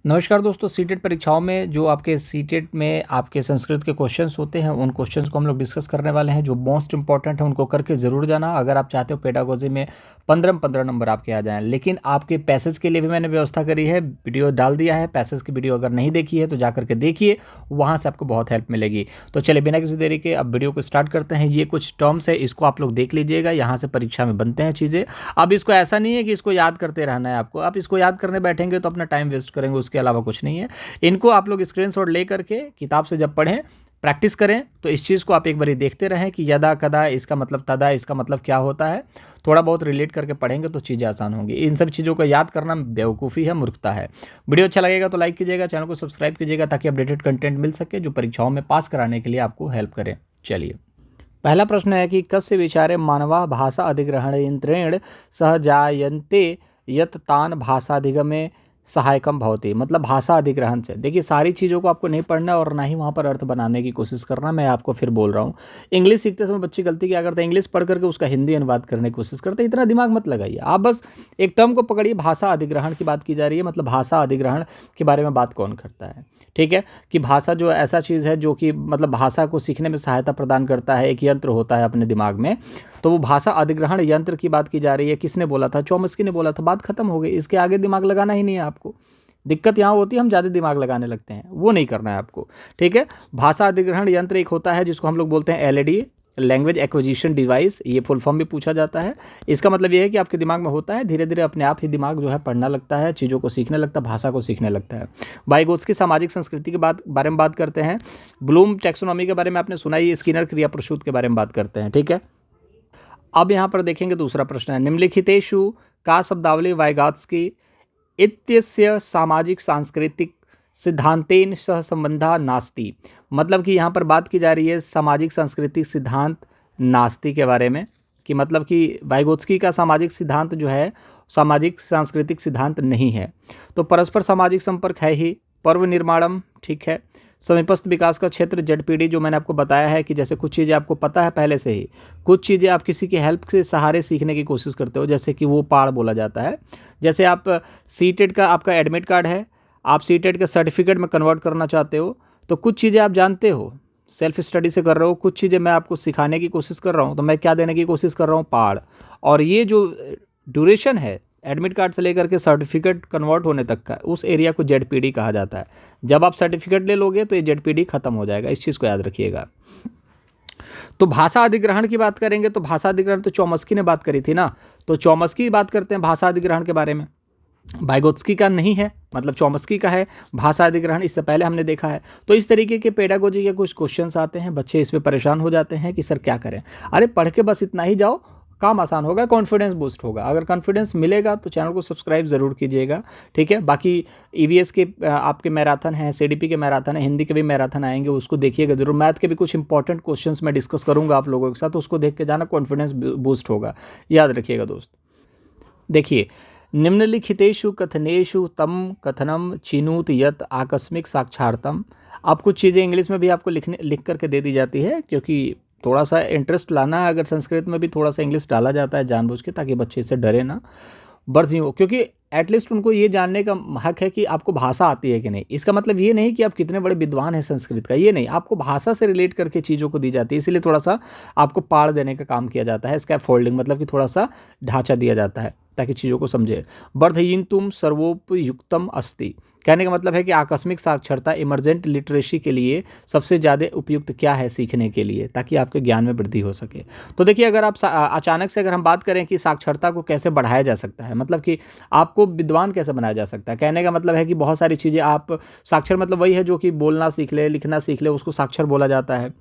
नमस्कार दोस्तों, सीटेट परीक्षाओं में जो आपके सीटेट में आपके संस्कृत के क्वेश्चंस होते हैं उन क्वेश्चंस को हम लोग डिस्कस करने वाले हैं। जो मोस्ट इंपॉर्टेंट है उनको करके ज़रूर जाना अगर आप चाहते हो पेडागोजी में 15 नंबर आपके आ जाएं। लेकिन आपके पैसेज के लिए भी मैंने व्यवस्था करी है, वीडियो डाल दिया है। पैसेज की वीडियो अगर नहीं देखी है तो जा करके देखिए, वहाँ से आपको बहुत हेल्प मिलेगी। तो चलिए बिना किसी देरी के अब वीडियो को स्टार्ट करते हैं। ये कुछ टर्म्स है, इसको आप लोग देख लीजिएगा, यहाँ से परीक्षा में बनते हैं चीज़ें। अब इसको ऐसा नहीं है कि इसको याद करते रहना है आपको, आप इसको याद करने बैठेंगे तो अपना टाइम वेस्ट करेंगे, उसके अलावा कुछ नहीं है। इनको आप लोग स्क्रीनशॉट ले करके किताब से जब पढ़ें, प्रैक्टिस करें, तो इस चीज़ को आप एक बार देखते रहें कि यदा कदा इसका मतलब तदा इसका मतलब क्या होता है। थोड़ा बहुत रिलेट करके पढ़ेंगे तो चीज़ें आसान होंगी। इन सब चीज़ों को याद करना बेवकूफ़ी है, मूर्खता है। वीडियो अच्छा लगेगा तो लाइक कीजिएगा, चैनल को सब्सक्राइब कीजिएगा ताकि अपडेटेड कंटेंट मिल सके जो परीक्षाओं में पास कराने के लिए आपको हेल्प करें। चलिए, पहला प्रश्न है कि कस्य विचारे मानवा भाषा अधिग्रहण यंत्रेण सह जायन्ते यत तान भाषाधिगमे सहायकम भवति। मतलब भाषा अधिग्रहण से, देखिए सारी चीज़ों को आपको नहीं पढ़ना और ना ही वहाँ पर अर्थ बनाने की कोशिश करना। मैं आपको फिर बोल रहा हूँ, इंग्लिश सीखते समय बच्चे गलती क्या करते हैं, इंग्लिश पढ़ करके उसका हिंदी अनुवाद करने की कोशिश करते हैं। इतना दिमाग मत लगाइए, आप बस एक टर्म को पकड़िए। भाषा अधिग्रहण की बात की जा रही है, मतलब भाषा अधिग्रहण के बारे में बात कौन करता है, ठीक है। कि भाषा जो ऐसा चीज़ है जो कि मतलब भाषा को सीखने में सहायता प्रदान करता है, एक यंत्र होता है अपने दिमाग में। तो वो भाषा अधिग्रहण यंत्र की बात की जा रही है। किसने बोला था? चॉम्स्की ने बोला था। बात खत्म हो गई, इसके आगे दिमाग लगाना ही नहीं है आपको। दिक्कत यहाँ होती है हम ज़्यादा दिमाग लगाने लगते हैं, वो नहीं करना है आपको, ठीक है। भाषा अधिग्रहण यंत्र एक होता है जिसको हम लोग बोलते हैं एलईडी, लैंग्वेज एक्विजिशन डिवाइस। ये फुल फॉर्म भी पूछा जाता है। इसका मतलब ये है कि आपके दिमाग में होता है, धीरे धीरे अपने आप ही दिमाग जो है पढ़ना लगता है, चीज़ों को सीखने लगता है, भाषा को सीखने लगता है। वाइगोत्स्की सामाजिक संस्कृति के बारे में बात करते हैं। ब्लूम टैक्सोनॉमी के बारे में आपने सुना ही, स्किनर क्रिया प्रसूत के बारे में बात करते हैं, ठीक है। अब यहाँ पर देखेंगे दूसरा प्रश्न है, निम्नलिखितेषु का शब्दावली वाइगोत्स्की इत्यस्य सामाजिक सांस्कृतिक सिद्धांतेन सह संबंधा नास्ति। मतलब कि यहाँ पर बात की जा रही है सामाजिक सांस्कृतिक सिद्धांत नास्ति के बारे में, कि मतलब कि वाइगोत्स्की का सामाजिक सिद्धांत जो है सामाजिक सांस्कृतिक सिद्धांत नहीं है। तो परस्पर सामाजिक संपर्क है ही, पर्व निर्माणम, ठीक है। समीपस्थ विकास का क्षेत्र जेडपीडी, जो मैंने आपको बताया है कि जैसे कुछ चीज़ें आपको पता है पहले से ही, कुछ चीज़ें आप किसी की हेल्प के सहारे सीखने की कोशिश करते हो, जैसे कि वो पाड़ बोला जाता है। जैसे आप सीटेट का आपका एडमिट कार्ड है, आप सीटेट के सर्टिफिकेट में कन्वर्ट करना चाहते हो, तो कुछ चीज़ें आप जानते हो, सेल्फ स्टडी से कर रहे हो, कुछ चीज़ें मैं आपको सिखाने की कोशिश कर रहा हूँ, तो मैं क्या देने की कोशिश कर रहा हूँ? पाड़। और ये जो ड्यूरेशन है एडमिट कार्ड से लेकर के सर्टिफिकेट कन्वर्ट होने तक का, उस एरिया को जेडपीडी कहा जाता है। जब आप सर्टिफिकेट ले लोगे तो ये जेडपीडी खत्म हो जाएगा, इस चीज़ को याद रखिएगा। तो भाषा अधिग्रहण की बात करेंगे तो भाषा अधिग्रहण तो चॉम्स्की ने बात करी थी ना, तो चॉम्स्की की बात करते हैं भाषा अधिग्रहण के बारे में। वाइगोत्स्की का नहीं है, मतलब चॉम्स्की का है भाषा अधिग्रहण, इससे पहले हमने देखा है। तो इस तरीके के पेडागोजी के कुछ क्वेश्चंस आते हैं, बच्चे इसमें परेशान हो जाते हैं कि सर क्या करें। अरे पढ़ के बस इतना ही जाओ, काम आसान होगा, कॉन्फिडेंस बूस्ट होगा। अगर कॉन्फिडेंस मिलेगा तो चैनल को सब्सक्राइब ज़रूर कीजिएगा, ठीक है। बाकी ईवीएस के आपके मैराथन हैं, सीडीपी के मैराथन है, हिंदी के भी मैराथन आएंगे, उसको देखिएगा जरूर। मैथ के भी कुछ इंपॉर्टेंट क्वेश्चंस मैं डिस्कस करूंगा आप लोगों के साथ, उसको देख के जाना, कॉन्फिडेंस बूस्ट होगा, याद रखिएगा दोस्त। देखिए, निम्नलिखितेषु कथनेषु तम कथनम चिनूत यत आकस्मिक साक्षात्तम। आप कुछ चीज़ें इंग्लिश में भी आपको लिख करके दे दी जाती है, क्योंकि थोड़ा सा इंटरेस्ट लाना है। अगर संस्कृत में भी थोड़ा सा इंग्लिश डाला जाता है जानबूझ के, ताकि बच्चे इससे डरे ना, बर्जी हो, क्योंकि एटलीस्ट उनको ये जानने का हक है कि आपको भाषा आती है कि नहीं। इसका मतलब ये नहीं कि आप कितने बड़े विद्वान हैं संस्कृत का, ये नहीं, आपको भाषा से रिलेट करके चीज़ों को दी जाती है, इसीलिए थोड़ा सा आपको पाड़ देने का काम किया जाता है, स्कैप फोल्डिंग, मतलब कि थोड़ा सा ढांचा दिया जाता है ताकि चीज़ों को समझे। वर्धयितुम सर्वोपयुक्तम अस्ति, कहने का मतलब है कि आकस्मिक साक्षरता, इमरजेंट लिटरेसी के लिए सबसे ज़्यादा उपयुक्त क्या है सीखने के लिए, ताकि आपके ज्ञान में वृद्धि हो सके। तो देखिए, अगर आप अचानक से अगर हम बात करें कि साक्षरता को कैसे बढ़ाया जा सकता है, मतलब कि आपको विद्वान कैसे बनाया जा सकता है, कहने का मतलब है कि बहुत सारी चीज़ें आप, साक्षर मतलब वही है जो कि बोलना सीख ले, लिखना सीख ले, उसको साक्षर बोला जाता है।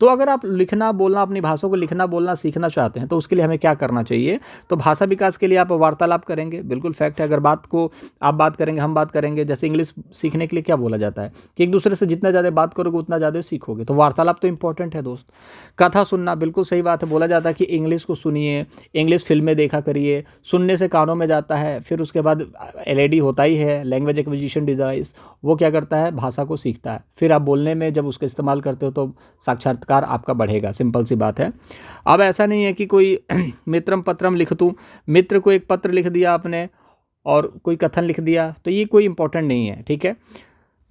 तो अगर आप लिखना बोलना, अपनी भाषा को लिखना बोलना सीखना चाहते हैं तो उसके लिए हमें क्या करना चाहिए? तो भाषा विकास के लिए आप वार्तालाप करेंगे, बिल्कुल फैक्ट है। अगर बात को आप बात करेंगे, हम बात करेंगे, जैसे इंग्लिश सीखने के लिए क्या बोला जाता है कि एक दूसरे से जितना ज़्यादा बात करोगे उतना ज़्यादा सीखोगे, तो वार्तालाप तो इंपॉर्टेंट है दोस्त। कथा सुनना, बिल्कुल सही बात है, बोला जाता है कि इंग्लिश को सुनिए, इंग्लिश फिल्में देखा करिए, सुनने से कानों में जाता है, फिर उसके बाद एलईडी होता ही है, लैंग्वेज एक्विजिशन डिवाइस, वो क्या करता है, भाषा को सीखता है, फिर आप बोलने में जब उसका इस्तेमाल करते हो तो साक्षात्कार आपका बढ़ेगा, सिंपल सी बात है। अब ऐसा नहीं है कि कोई मित्रम पत्रम लिख दूँ, मित्र को एक पत्र लिख दिया आपने और कोई कथन लिख दिया, तो ये कोई इंपॉर्टेंट नहीं है, ठीक है।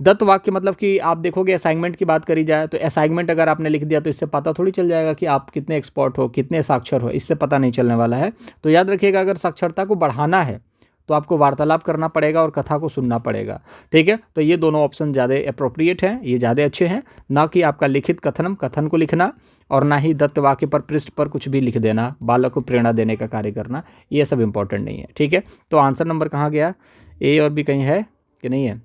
दत्त वाक्य मतलब कि आप देखोगे असाइनमेंट की बात करी जाए तो असाइनमेंट अगर आपने लिख दिया तो इससे पता थोड़ी चल जाएगा कि आप कितने एक्सपर्ट हो, कितने साक्षर हो, इससे पता नहीं चलने वाला है। तो याद रखिएगा, अगर साक्षरता को बढ़ाना है तो आपको वार्तालाप करना पड़ेगा और कथा को सुनना पड़ेगा, ठीक है। तो ये दोनों ऑप्शन ज़्यादा अप्रोप्रिएट हैं, ये ज़्यादा अच्छे हैं, ना कि आपका लिखित कथन को लिखना, और ना ही दत्त वाक्य पर पृष्ठ पर कुछ भी लिख देना, बालक को प्रेरणा देने का कार्य करना, ये सब इंपॉर्टेंट नहीं है, ठीक है। तो आंसर नंबर कहाँ गया, ए और बी कहीं है कि नहीं है?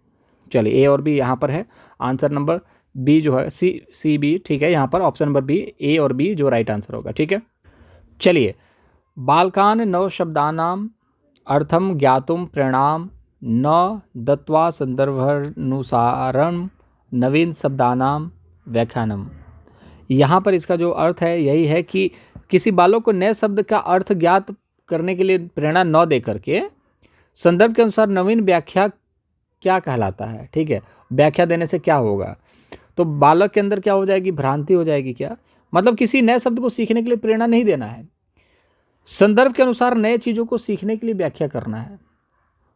चलिए, ए और बी यहाँ पर है, आंसर नंबर बी जो है सी बी, ठीक है। यहाँ पर ऑप्शन नंबर बी, ए और बी जो राइट आंसर होगा, ठीक है। चलिए, बालकान नव शब्दानाम अर्थम ज्ञातुम प्रेरणाम न दत्वा संदर्भानुसारम नवीन शब्दानाम व्याख्यानम। यहाँ पर इसका जो अर्थ है यही है कि किसी बालक को नए शब्द का अर्थ ज्ञात करने के लिए प्रेरणा न दे करके संदर्भ के अनुसार नवीन व्याख्या क्या कहलाता है, ठीक है। व्याख्या देने से क्या होगा, तो बालक के अंदर क्या हो जाएगी, भ्रांति हो जाएगी क्या, मतलब किसी नए शब्द को सीखने के लिए प्रेरणा नहीं देना है, संदर्भ के अनुसार नए चीज़ों को सीखने के लिए व्याख्या करना है।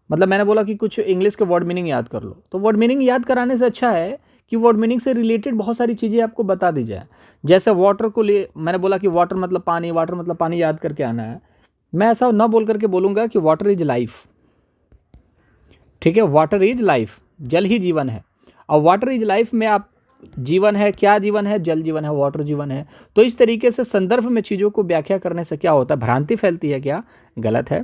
मतलब मैंने बोला कि कुछ इंग्लिश के वर्ड मीनिंग याद कर लो, तो वर्ड मीनिंग याद कराने से अच्छा है कि वर्ड मीनिंग से रिलेटेड बहुत सारी चीज़ें आपको बता दी जाए। जैसे वाटर को लिए मैंने बोला कि वाटर मतलब पानी याद करके आना है। मैं ऐसा ना बोल करके बोलूँगा कि वाटर इज लाइफ, ठीक है। वाटर इज लाइफ, जल ही जीवन है। और वाटर इज लाइफ में आप जीवन है, क्या जीवन है, जल जीवन है, वाटर जीवन है। तो इस तरीके से संदर्भ में चीज़ों को व्याख्या करने से क्या होता है, भ्रांति फैलती है क्या, गलत है।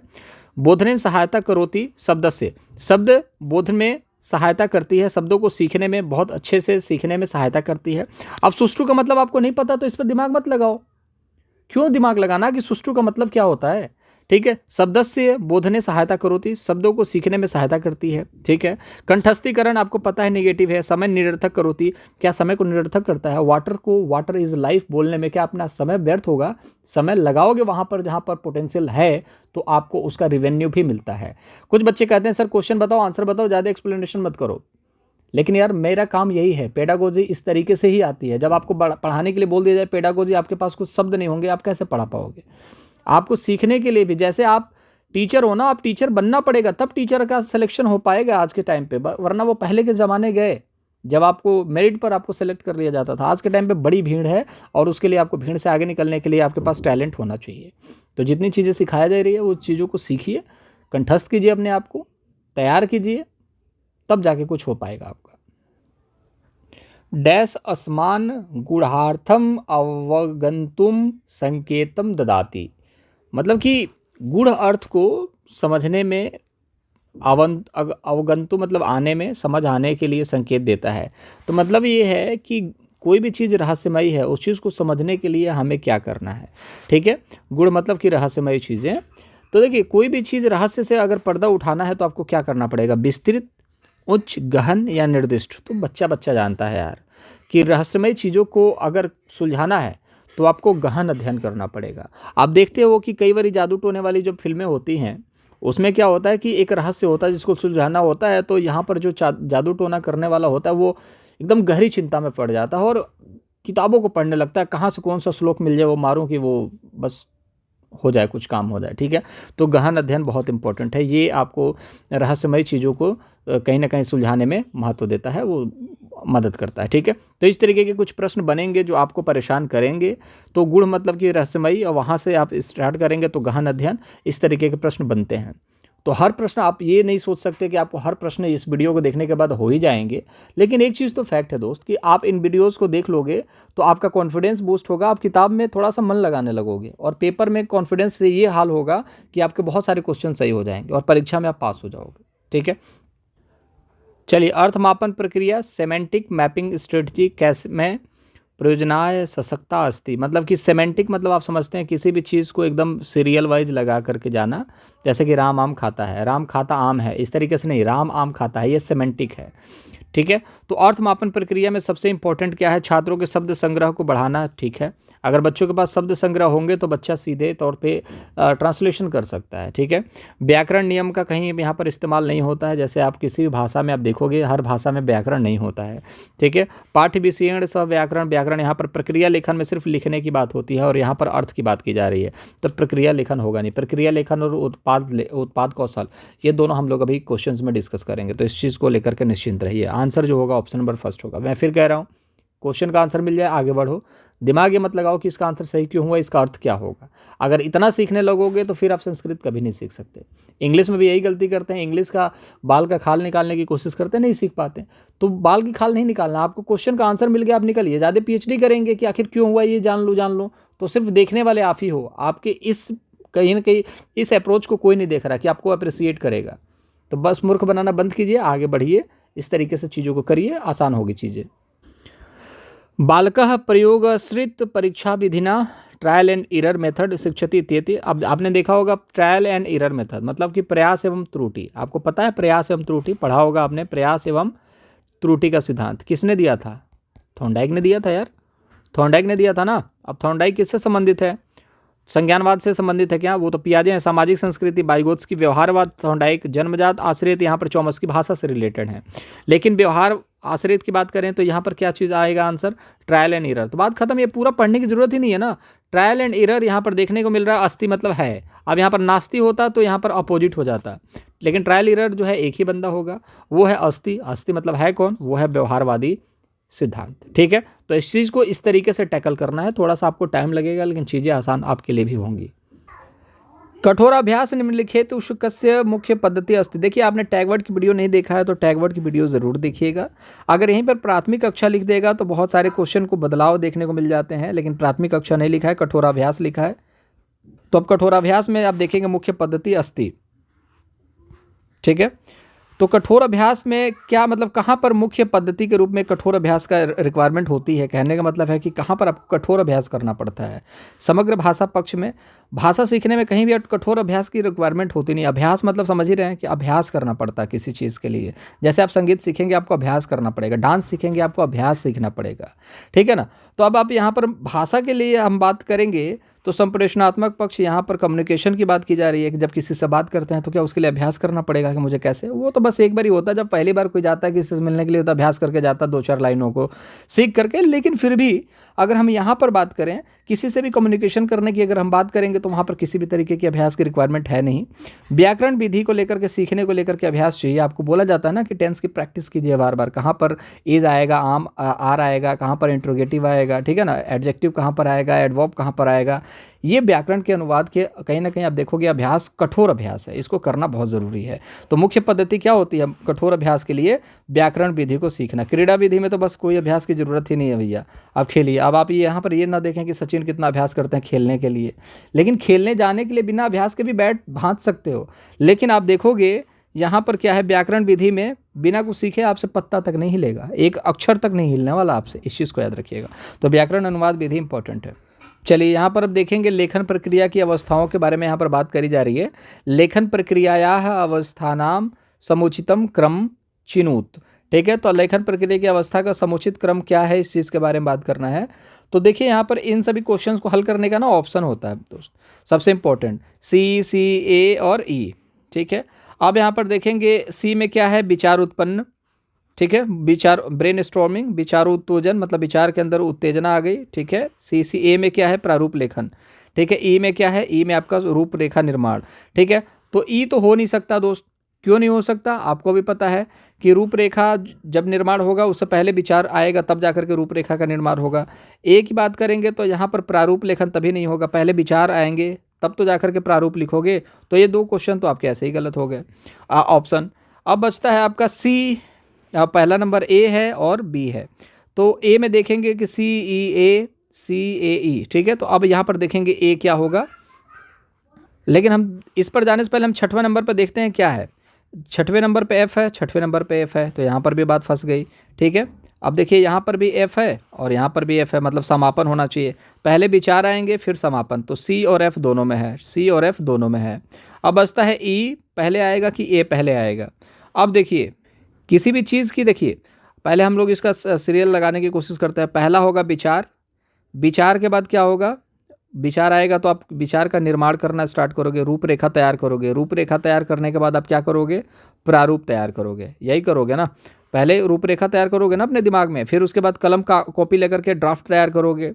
बोधने में सहायता करोति शब्द से, शब्द बोध में सहायता करती है, शब्दों को सीखने में बहुत अच्छे से सीखने में सहायता करती है। अब सुष्ठु का मतलब आपको नहीं पता तो इस पर दिमाग मत लगाओ, क्यों दिमाग लगाना कि सुष्ठु का मतलब क्या होता है, ठीक है। शब्दस्य बोधने सहायता करोति, शब्दों को सीखने में सहायता करती है, ठीक है। कंठस्थीकरण आपको पता है नेगेटिव है, समय निरर्थक करोति, क्या समय को निरर्थक करता है। वाटर इज लाइफ बोलने में क्या अपना समय व्यर्थ होगा, समय लगाओगे वहाँ पर जहाँ पर पोटेंशियल है तो आपको उसका रिवेन्यू भी मिलता है। कुछ बच्चे कहते हैं सर क्वेश्चन बताओ, आंसर बताओ, ज़्यादा एक्सप्लेनेशन मत करो, लेकिन यार मेरा काम यही है। पेडागोजी इस तरीके से ही आती है, जब आपको पढ़ाने के लिए बोल दिया जाए पेडागोजी, आपके पास कुछ शब्द नहीं होंगे, आप कैसे पढ़ा पाओगे। आपको सीखने के लिए भी, जैसे आप टीचर हो ना, आप टीचर बनना पड़ेगा तब टीचर का सिलेक्शन हो पाएगा आज के टाइम पे, वरना वो पहले के ज़माने गए जब आपको मेरिट पर आपको सेलेक्ट कर लिया जाता था। आज के टाइम पे बड़ी भीड़ है और उसके लिए आपको भीड़ से आगे निकलने के लिए आपके पास टैलेंट होना चाहिए। तो जितनी चीज़ें सिखाया जा रही है वो चीज़ों को सीखिए, कंठस्थ कीजिए, अपने आप को तैयार कीजिए, तब जाके कुछ हो पाएगा आपका। डैश अस्मान गूढ़ार्थम अवगंतुम संकेतम ददाति, मतलब कि गूढ़ अर्थ को समझने में अवगंतु मतलब आने में, समझ आने के लिए संकेत देता है। तो मतलब ये है कि कोई भी चीज़ रहस्यमयी है, उस चीज़ को समझने के लिए हमें क्या करना है, ठीक है। गूढ़ मतलब कि रहस्यमयी चीज़ें। तो देखिए, कोई भी चीज़ रहस्य से अगर पर्दा उठाना है तो आपको क्या करना पड़ेगा, विस्तृत, उच्च, गहन या निर्दिष्ट। तो बच्चा जानता है यार कि रहस्यमय चीज़ों को अगर सुलझाना है तो आपको गहन अध्ययन करना पड़ेगा। आप देखते हो कि कई बार जादू टोने वाली जो फिल्में होती हैं उसमें क्या होता है कि एक रहस्य होता है जिसको सुलझाना होता है, तो यहाँ पर जो जादू टोना करने वाला होता है वो एकदम गहरी चिंता में पड़ जाता है और किताबों को पढ़ने लगता है, कहाँ से कौन सा श्लोक मिल जाए वो मारूं कि वो बस हो जाए, कुछ काम हो जाए, ठीक है। तो गहन अध्ययन बहुत इंपॉर्टेंट है, ये आपको रहस्यमय चीज़ों को कहीं ना कहीं सुलझाने में महत्व देता है, वो मदद करता है, ठीक है। तो इस तरीके के कुछ प्रश्न बनेंगे जो आपको परेशान करेंगे। तो गुण मतलब कि रहस्यमयी, और वहाँ से आप स्टार्ट करेंगे तो गहन अध्ययन, इस तरीके के प्रश्न बनते हैं। तो हर प्रश्न आप ये नहीं सोच सकते कि आपको हर प्रश्न इस वीडियो को देखने के बाद हो ही जाएंगे, लेकिन एक चीज़ तो फैक्ट है दोस्त कि आप इन वीडियोस को देख लोगे तो आपका कॉन्फिडेंस बूस्ट होगा, आप किताब में थोड़ा सा मन लगाने लगोगे और पेपर में कॉन्फिडेंस से ये हाल होगा कि आपके बहुत सारे क्वेश्चन सही हो जाएंगे और परीक्षा में आप पास हो जाओगे, ठीक है। चलिए, अर्थमापन प्रक्रिया सेमेंटिक मैपिंग स्ट्रेटजी कैसे में प्रयोजनाय सशक्ता अस्ति, मतलब कि सेमेंटिक मतलब आप समझते हैं किसी भी चीज़ को एकदम सीरियल वाइज लगा करके जाना, जैसे कि राम आम खाता है, राम खाता आम है, इस तरीके से नहीं, राम आम खाता है, ये सेमेंटिक है, ठीक है। तो अर्थ मापन प्रक्रिया में सबसे इंपॉर्टेंट क्या है, छात्रों के शब्द संग्रह को बढ़ाना। ठीक है, अगर बच्चों के पास शब्द संग्रह होंगे तो बच्चा सीधे तौर पे ट्रांसलेशन कर सकता है। ठीक है, व्याकरण नियम का कहीं यहाँ पर इस्तेमाल नहीं होता है, जैसे आप किसी भी भाषा में आप देखोगे हर भाषा में व्याकरण नहीं होता है। ठीक है, पाठ्य विषयण सह व्याकरण, व्याकरण यहाँ पर प्रक्रिया लेखन में सिर्फ लिखने की बात होती है और यहाँ पर अर्थ की बात की जा रही है, तो प्रक्रिया लेखन होगा नहीं। प्रक्रिया लेखन और उत्पाद कौशल, ये दोनों हम लोग अभी क्वेश्चंस में डिस्कस करेंगे, तो इस चीज़ को लेकर के निश्चिंत रहिए। आंसर जो होगा ऑप्शन नंबर फर्स्ट होगा। मैं फिर कह रहा हूँ, क्वेश्चन का आंसर मिल जाए आगे बढ़ो, दिमाग ये मत लगाओ कि इसका आंसर सही क्यों हुआ, इसका अर्थ क्या होगा। अगर इतना सीखने लगोगे तो फिर आप संस्कृत कभी नहीं सीख सकते। इंग्लिश में भी यही गलती करते हैं, इंग्लिश का बाल का खाल निकालने की कोशिश करते हैं, नहीं सीख पाते। तो बाल की खाल नहीं निकालना, आपको क्वेश्चन का आंसर मिल गया, आप निकलिए। ज़्यादा पीएचडी करेंगे कि आखिर क्यों हुआ ये जान लो, तो सिर्फ देखने वाले आप ही हो। आपके इस कहीं ना कहीं इस अप्रोच को कोई नहीं देख रहा कि आपको अप्रिसिएट करेगा। तो बस मूर्ख बनाना बंद कीजिए, आगे बढ़िए, इस तरीके से चीज़ों को करिए, आसान होगी चीज़ें। बालकः प्रयोगाश्रित परीक्षा विधिना ट्रायल एंड एरर मेथड शिक्षति इत्येति। अब आपने देखा होगा ट्रायल एंड एरर मेथड मतलब कि प्रयास एवं त्रुटि। आपको पता है प्रयास एवं त्रुटि, पढ़ा होगा आपने, प्रयास एवं त्रुटि का सिद्धांत किसने दिया था? थॉर्नडाइक ने दिया था यार, थॉर्नडाइक ने दिया था ना। अब थॉर्नडाइक किससे संबंधित है? संज्ञानवाद से संबंधित है क्या? वो तो पियाजे हैं। सामाजिक संस्कृति बाइगोत्स्की, व्यवहारवाद थॉर्नडाइक, जन्मजात आश्रित यहाँ पर चॉम्स्की भाषा से रिलेटेड है। लेकिन व्यवहार आश्रित की बात करें तो यहाँ पर क्या चीज़ आएगा आंसर? Trial and error. तो बात खत्म, ये पूरा पढ़ने की जरूरत ही नहीं है ना। ट्रायल एंड एरर यहाँ पर देखने को मिल रहा है, अस्थि मतलब है। अब यहाँ पर नास्ति होता तो यहाँ पर अपोजिट हो जाता, लेकिन ट्रायल एरर जो है एक ही बंदा होगा, वो है अस्थि। अस्थि मतलब है कौन? वो है व्यवहारवादी सिद्धांत। ठीक है, तो इस चीज़ को इस तरीके से टैकल करना है। थोड़ा सा आपको टाइम लगेगा, लेकिन चीज़ें आसान आपके लिए भी होंगी। कठोराभ्यास निम्नलिखित शुल्कस्य मुख्य पद्धति अस्ति। देखिए, आपने टैगवर्ड की वीडियो नहीं देखा है तो टैगवर्ड की वीडियो ज़रूर देखिएगा। अगर यहीं पर प्राथमिक कक्षा लिख देगा तो बहुत सारे क्वेश्चन को बदलाव देखने को मिल जाते हैं, लेकिन प्राथमिक कक्षा नहीं लिखा है, कठोराभ्यास लिखा है। तो अब कठोराभ्यास में आप देखेंगे मुख्य पद्धति अस्ति। ठीक है, तो कठोर अभ्यास में क्या मतलब, कहाँ पर मुख्य पद्धति के रूप में कठोर अभ्यास का रिक्वायरमेंट होती है? कहने का मतलब है कि कहाँ पर आपको कठोर अभ्यास करना पड़ता है। समग्र भाषा पक्ष में, भाषा सीखने में कहीं भी कठोर अभ्यास की रिक्वायरमेंट होती नहीं। अभ्यास मतलब समझ ही रहे हैं कि अभ्यास करना पड़ता है किसी चीज़ के लिए। जैसे आप संगीत सीखेंगे आपको अभ्यास करना पड़ेगा, डांस सीखेंगे आपको अभ्यास सीखना पड़ेगा। ठीक है ना। तो अब आप यहाँ पर भाषा के लिए हम बात करेंगे तो संप्रेषणात्मक पक्ष, यहाँ पर कम्युनिकेशन की बात की जा रही है कि जब किसी से बात करते हैं तो क्या उसके लिए अभ्यास करना पड़ेगा कि मुझे कैसे? वो तो बस एक बार ही होता है, जब पहली बार कोई जाता है किसी से मिलने के लिए तो अभ्यास करके जाता है 2-4 लाइनों को सीख करके। लेकिन फिर भी अगर हम यहाँ पर बात करें किसी से भी कम्युनिकेशन करने की, अगर हम बात करेंगे तो वहाँ पर किसी भी तरीके की अभ्यास की रिक्वायरमेंट है नहीं। व्याकरण विधि को लेकर के, सीखने को लेकर के अभ्यास चाहिए। आपको बोला जाता है ना कि टेंस की प्रैक्टिस कीजिए बार बार। कहाँ पर इज आएगा, आम आर आएगा, कहाँ पर इंट्रोगेटिव आएगा, ठीक है ना, एडजेक्टिव कहाँ पर आएगा, एडवर्ब कहाँ पर आएगा। ये व्याकरण के अनुवाद के कहीं ना कहीं आप देखोगे अभ्यास कठोर अभ्यास है, इसको करना बहुत ज़रूरी है। तो मुख्य पद्धति क्या होती है कठोर अभ्यास के लिए? व्याकरण विधि को सीखना। क्रीड़ा विधि में तो बस कोई अभ्यास की ज़रूरत ही नहीं है भैया, आप खेलिए। अब आप यहाँ पर ये ना देखें कि सचिन कितना अभ्यास करते हैं खेलने के लिए, लेकिन खेलने जाने के लिए बिना अभ्यास के भी बैट भांज सकते हो। लेकिन आप देखोगे यहाँ पर क्या है, व्याकरण विधि में बिना कुछ सीखे आपसे पत्ता तक नहीं हिलेगा, एक अक्षर तक नहीं हिलने वाला आपसे, इस चीज़ को याद रखिएगा। तो व्याकरण अनुवाद विधि इंपॉर्टेंट है। चलिए यहाँ पर अब देखेंगे लेखन प्रक्रिया की अवस्थाओं के बारे में यहाँ पर बात करी जा रही है। लेखन प्रक्रियायाः अवस्थानाम समुचितम क्रम चिनुत। ठीक है, तो लेखन प्रक्रिया की अवस्था का समुचित क्रम क्या है, इस चीज़ के बारे में बात करना है। तो देखिए यहाँ पर इन सभी क्वेश्चंस को हल करने का ना ऑप्शन होता है दोस्त, सबसे इंपॉर्टेंट C A और E। ठीक है, अब यहाँ पर देखेंगे C में क्या है, विचार उत्पन्न। ठीक है, विचार ब्रेन स्टॉर्मिंग, विचार उत्तेजन मतलब विचार के अंदर उत्तेजना आ गई। ठीक है, A में क्या है, प्रारूप लेखन। ठीक है, E में क्या है, E में आपका रूपरेखा निर्माण। ठीक है, तो E तो हो नहीं सकता दोस्त। क्यों नहीं हो सकता? आपको भी पता है कि रूपरेखा जब निर्माण होगा उससे पहले विचार आएगा, तब जाकर के रूपरेखा का निर्माण होगा। एक ही बात करेंगे तो यहाँ पर प्रारूप लेखन तभी नहीं होगा, पहले विचार आएंगे तब तो जाकर के प्रारूप लिखोगे। तो ये 2 क्वेश्चन तो आपके ऐसे ही गलत हो गए ऑप्शन। अब बचता है आपका C, पहला नंबर A है और B है। तो A में देखेंगे कि CEA। ठीक है, तो अब यहाँ पर देखेंगे A क्या होगा, लेकिन हम इस पर जाने से पहले हम 6वें नंबर पर देखते हैं क्या है। 6वें नंबर पे F है, 6वें नंबर पे F है, तो यहाँ पर भी बात फंस गई। ठीक है, अब देखिए यहाँ पर भी F है और यहाँ पर भी F है, मतलब समापन होना चाहिए। पहले विचार आएंगे फिर समापन, तो C और F दोनों में है, C और F दोनों में है। अब बचता है E पहले आएगा कि A पहले आएगा। अब देखिए किसी भी चीज़ की, देखिए पहले हम लोग इसका सीरियल लगाने की कोशिश करते हैं। पहला होगा विचार, विचार के बाद क्या होगा, विचार आएगा तो आप विचार का निर्माण करना स्टार्ट करोगे, रूपरेखा तैयार करोगे, रूपरेखा तैयार करने के बाद आप क्या करोगे, प्रारूप तैयार करोगे, यही करोगे ना। पहले रूपरेखा तैयार करोगे ना अपने दिमाग में, फिर उसके बाद कलम का कॉपी लेकर के ड्राफ्ट तैयार करोगे,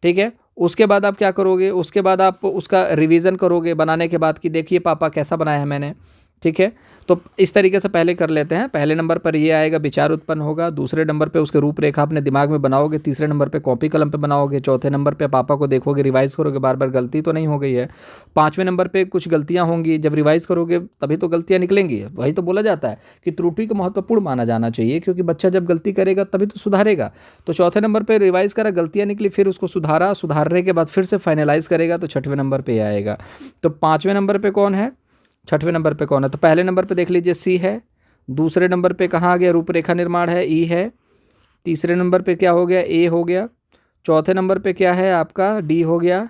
ठीक है। उसके बाद आप क्या करोगे, उसके बाद आप उसका रिवीजन करोगे बनाने के बाद कि देखिए पापा कैसा बनाया है मैंने, ठीक है। तो इस तरीके से पहले कर लेते हैं। पहले नंबर पर ये आएगा, विचार उत्पन्न होगा। दूसरे नंबर पे उसके रूपरेखा अपने दिमाग में बनाओगे। तीसरे नंबर पे कॉपी कलम पे बनाओगे। चौथे नंबर पे पापा को देखोगे, रिवाइज करोगे, बार बार गलती तो नहीं हो गई है। पाँचवें नंबर पे कुछ गलतियां होंगी, जब रिवाइज करोगे तभी तो गलतियां निकलेंगी। वही तो बोला जाता है कि त्रुटि को महत्वपूर्ण माना जाना चाहिए, क्योंकि बच्चा जब गलती करेगा तभी तो सुधारेगा। तो चौथे नंबर पर रिवाइज करा, गलतियाँ निकली, फिर उसको सुधारा, सुधारने के बाद फिर से फाइनलाइज करेगा, तो छठवें नंबर पर आएगा। तो पाँचवें नंबर पर कौन है, छठवें नंबर पे कौन है, तो पहले नंबर पे देख लीजिए सी है। दूसरे नंबर पे कहाँ आ गया, रूपरेखा निर्माण है, ई है। तीसरे नंबर पे क्या हो गया, ए हो गया। चौथे नंबर पे क्या है आपका, डी हो गया।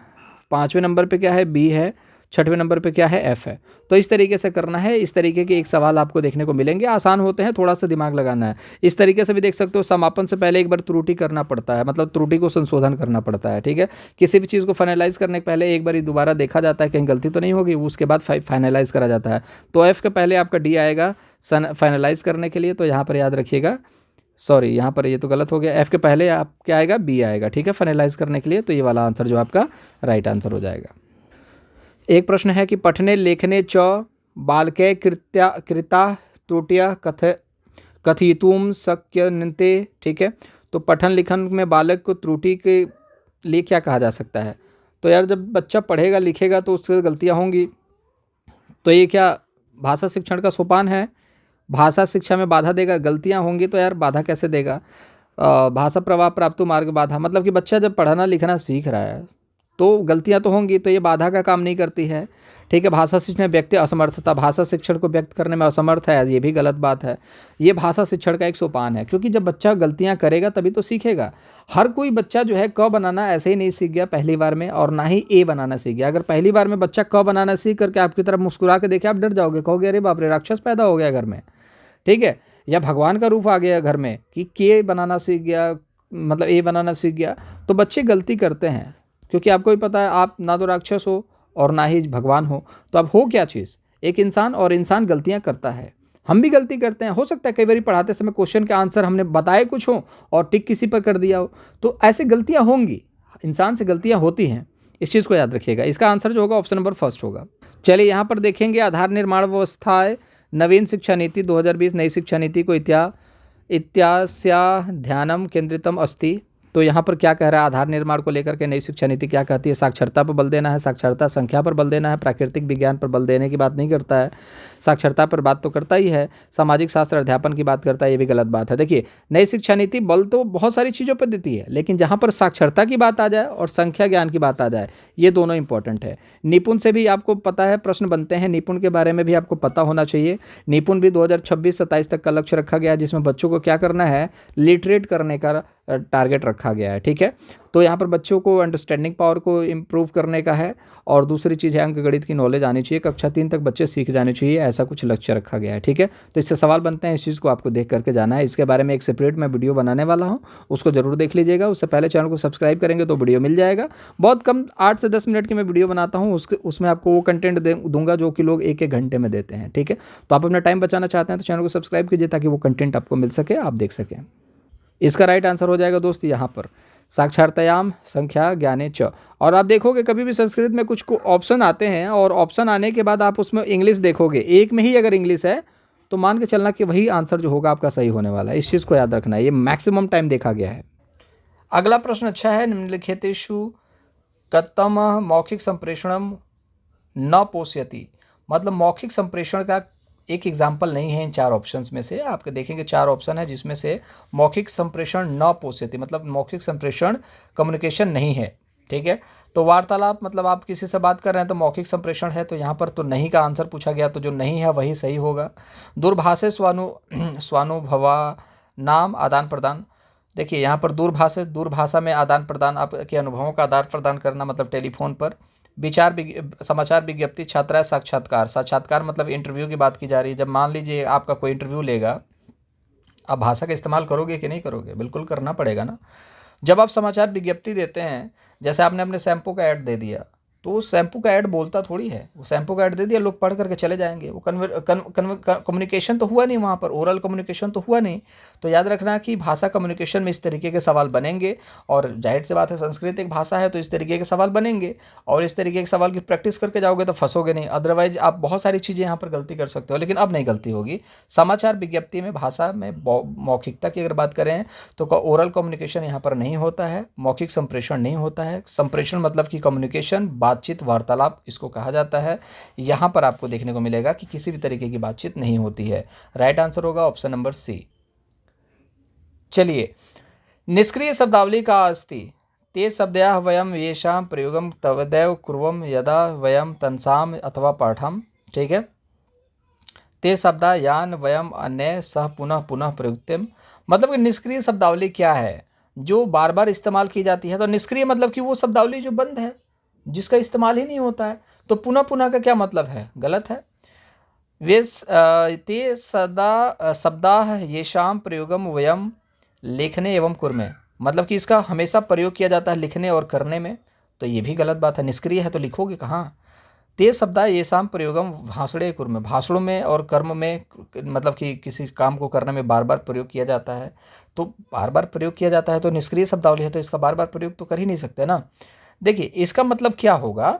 पाँचवें नंबर पे क्या है, बी है। छठवें नंबर पे क्या है, एफ है। तो इस तरीके से करना है। इस तरीके के एक सवाल आपको देखने को मिलेंगे, आसान होते हैं, थोड़ा सा दिमाग लगाना है। इस तरीके से भी देख सकते हो, समापन से पहले एक बार त्रुटि करना पड़ता है, मतलब त्रुटि को संशोधन करना पड़ता है, ठीक है। किसी भी चीज़ को फाइनलाइज करने के पहले एक बार दोबारा देखा जाता है कहीं गलती तो नहीं होगी, उसके बाद फाइनलाइज करा जाता है। तो एफ के पहले आपका डी आएगा फाइनलाइज करने के लिए, तो यहाँ पर याद रखिएगा, सॉरी यहाँ पर ये तो गलत हो गया, एफ के पहले आप क्या आएगा, बी आएगा, ठीक है, फाइनलाइज करने के लिए। तो ये वाला आंसर जो आपका राइट आंसर हो जाएगा। एक प्रश्न है कि पठने लेखने च बालके कृता त्रुटियाँ कथितुम शक्यन्ते, ठीक है। तो पठन लिखन में बालक को त्रुटि के लिए क्या कहा जा सकता है। तो यार जब बच्चा पढ़ेगा लिखेगा तो उससे गलतियाँ होंगी, तो ये क्या भाषा शिक्षण का सोपान है, भाषा शिक्षा में बाधा देगा, गलतियाँ होंगी तो यार बाधा कैसे देगा। भाषा प्रवाह प्राप्त मार्ग बाधा, मतलब कि बच्चा जब पढ़ना लिखना सीख रहा है तो गलतियां तो होंगी, तो ये बाधा का काम नहीं करती है, ठीक है। भाषा शिक्षण में व्यक्ति असमर्थता, भाषा शिक्षण को व्यक्त करने में असमर्थ है, ये भी गलत बात है। ये भाषा शिक्षण का एक सोपान है, क्योंकि जब बच्चा गलतियां करेगा तभी तो सीखेगा। हर कोई बच्चा जो है क बनाना ऐसे ही नहीं सीख गया पहली बार में, और ना ही ए बनाना सीख गया। अगर पहली बार में बच्चा क बनाना सीख करके आपकी तरफ मुस्कुरा के देखे, आप डर जाओगे, कहोगे अरे बाप रे राक्षस पैदा हो गया घर में, ठीक है, या भगवान का रूप आ गया घर में कि के बनाना सीख गया, मतलब ए बनाना सीख गया। तो बच्चे गलती करते हैं, क्योंकि आपको भी पता है आप ना तो राक्षस हो और ना ही भगवान हो, तो अब हो क्या चीज़, एक इंसान, और इंसान गलतियां करता है, हम भी गलती करते हैं। हो सकता है कई बार पढ़ाते समय क्वेश्चन के आंसर हमने बताए कुछ हो और टिक किसी पर कर दिया हो, तो ऐसी गलतियां होंगी, इंसान से गलतियां होती हैं, इस चीज़ को याद रखिएगा। इसका आंसर जो होगा ऑप्शन नंबर फर्स्ट होगा। चलिए यहाँ पर देखेंगे, आधार निर्माण व्यवस्थाएं, नवीन शिक्षा नीति 2020, नई शिक्षा नीति को इत्यास्या ध्यानम केंद्रितम अस्ति। तो यहाँ पर क्या कह रहा है, आधार निर्माण को लेकर के नई शिक्षा नीति क्या कहती है, साक्षरता पर बल देना है, साक्षरता संख्या पर बल देना है, प्राकृतिक विज्ञान पर बल देने की बात नहीं करता है, साक्षरता पर बात तो करता ही है, सामाजिक शास्त्र अध्यापन की बात करता है, ये भी गलत बात है। देखिए नई शिक्षा नीति बल तो बहुत सारी चीज़ों पर देती है, लेकिन जहाँ पर साक्षरता की बात आ जाए और संख्या ज्ञान की बात आ जाए, ये दोनों इंपॉर्टेंट है। निपुण से भी आपको पता है प्रश्न बनते हैं, निपुण के बारे में भी आपको पता होना चाहिए। निपुण भी 2026-27 तक का लक्ष्य रखा गया है, जिसमें बच्चों को क्या करना है, लिटरेट करने का टारगेट रखा गया है, ठीक है। तो यहाँ पर बच्चों को अंडरस्टैंडिंग पावर को इम्प्रूव करने का है, और दूसरी चीज़ है अंक गणित की नॉलेज आनी चाहिए, कक्षा 3 तक बच्चे सीख जाने चाहिए, ऐसा कुछ लक्ष्य रखा गया है, ठीक है। तो इससे सवाल बनते हैं, इस चीज़ को आपको देख करके जाना है। इसके बारे में एक सेपरेट मैं वीडियो बनाने वाला हूँ, उसको जरूर देख लीजिएगा। उससे पहले चैनल को सब्सक्राइब करेंगे तो वीडियो मिल जाएगा। बहुत कम 8 से 10 मिनट की मैं वीडियो बनाता हूँ, उसमें आपको वो कंटेंट दूंगा जो कि लोग एक घंटे में देते हैं, ठीक है। तो आप अपना टाइम बचाना चाहते हैं तो चैनल को सब्सक्राइब कीजिए, ताकि वो कंटेंट आपको मिल सके, आप देख सकें। इसका राइट आंसर हो जाएगा दोस्त यहाँ पर, साक्षरतायाम संख्या ज्ञाने च। और आप देखोगे कभी भी संस्कृत में कुछ ऑप्शन आते हैं, और ऑप्शन आने के बाद आप उसमें इंग्लिश देखोगे, एक में ही अगर इंग्लिश है तो मान के चलना कि वही आंसर जो होगा आपका सही होने वाला है। इस चीज़ को याद रखना है, ये मैक्सिमम टाइम देखा गया है। अगला प्रश्न अच्छा है, निम्नलिखितेषु कथम मौखिक संप्रेषणम न पोषयति, मतलब मौखिक संप्रेषण का एक एग्जाम्पल नहीं है इन 4 ऑप्शंस में से। आपके देखेंगे 4 ऑप्शन है जिसमें से मौखिक संप्रेषण न पोषयति, मतलब मौखिक संप्रेषण कम्युनिकेशन नहीं है, ठीक है। तो वार्तालाप, मतलब आप किसी से बात कर रहे हैं तो मौखिक संप्रेषण है, तो यहाँ पर तो नहीं का आंसर पूछा गया, तो जो नहीं है वही सही होगा। दूरभाषे स्वानुभवा नाम आदान प्रदान, देखिए यहाँ पर दूरभाषा में आदान प्रदान, आपके अनुभवों का आदान प्रदान करना, मतलब टेलीफोन पर। समाचार विज्ञप्ति, छात्रा साक्षात्कार, साक्षात्कार मतलब इंटरव्यू की बात की जा रही है। जब मान लीजिए आपका कोई इंटरव्यू लेगा, आप भाषा का इस्तेमाल करोगे कि नहीं करोगे? बिल्कुल करना पड़ेगा ना। जब आप समाचार विज्ञप्ति देते हैं, जैसे आपने अपने शैम्पू का ऐड दे दिया, तो उस शैम्पू का ऐड बोलता थोड़ी है, वो शैम्पू का ऐड दे दिया, लोग पढ़ करके चले जाएंगे, वो कम्युनिकेशन तो हुआ नहीं, वहाँ पर ओरल कम्युनिकेशन तो हुआ नहीं। तो याद रखना कि भाषा कम्युनिकेशन में इस तरीके के सवाल बनेंगे, और जाहिर सी बात है संस्कृत एक भाषा है तो इस तरीके के सवाल बनेंगे, और इस तरीके के सवाल की प्रैक्टिस करके जाओगे तो फंसोगे नहीं। अदरवाइज आप बहुत सारी चीज़ें यहाँ पर गलती कर सकते हो, लेकिन अब नहीं गलती होगी। समाचार विज्ञप्ति में भाषा में मौखिकता की अगर बात करें तो ओरल कम्युनिकेशन यहाँ पर नहीं होता है, मौखिक संप्रेषण नहीं होता है। संप्रेषण मतलब कि कम्युनिकेशन, बातचीत, वार्तालाप इसको कहा जाता है। यहाँ पर आपको देखने को मिलेगा कि किसी भी तरीके की बातचीत नहीं होती है। राइट आंसर होगा ऑप्शन नंबर सी। चलिए, निष्क्रिय शब्दावली का अस्ति ते शब्दया वयम येषां प्रयोगम तवदैव कुर्वम यदा वयम तंसाम अथवा पाठम। ठीक है, ते शब्दा यान वयम अन्य सह पुनः पुनः प्रयुक्तम। मतलब कि निष्क्रिय शब्दावली क्या है? जो बार बार इस्तेमाल की जाती है। तो निष्क्रिय मतलब कि वो शब्दावली जो बंद है, जिसका इस्तेमाल ही नहीं होता है। तो पुनः पुनः का क्या मतलब है? गलत है। वे ते सदा शब्दाः येषां प्रयोगम वयम लेखने एवं कुर्मे, मतलब कि इसका हमेशा प्रयोग किया जाता है लिखने और करने में। तो ये भी गलत बात है, निष्क्रिय है तो लिखोगे कहाँ? ते शब्दा ये शाम प्रयोगम भाषणे कुर्म, भाषणों में और कर्म में, मतलब कि किसी काम को करने में बार बार प्रयोग किया जाता है। तो बार बार प्रयोग किया जाता है तो निष्क्रिय शब्दावली है, तो इसका बार बार प्रयोग तो कर ही नहीं सकते ना। देखिए, इसका मतलब क्या होगा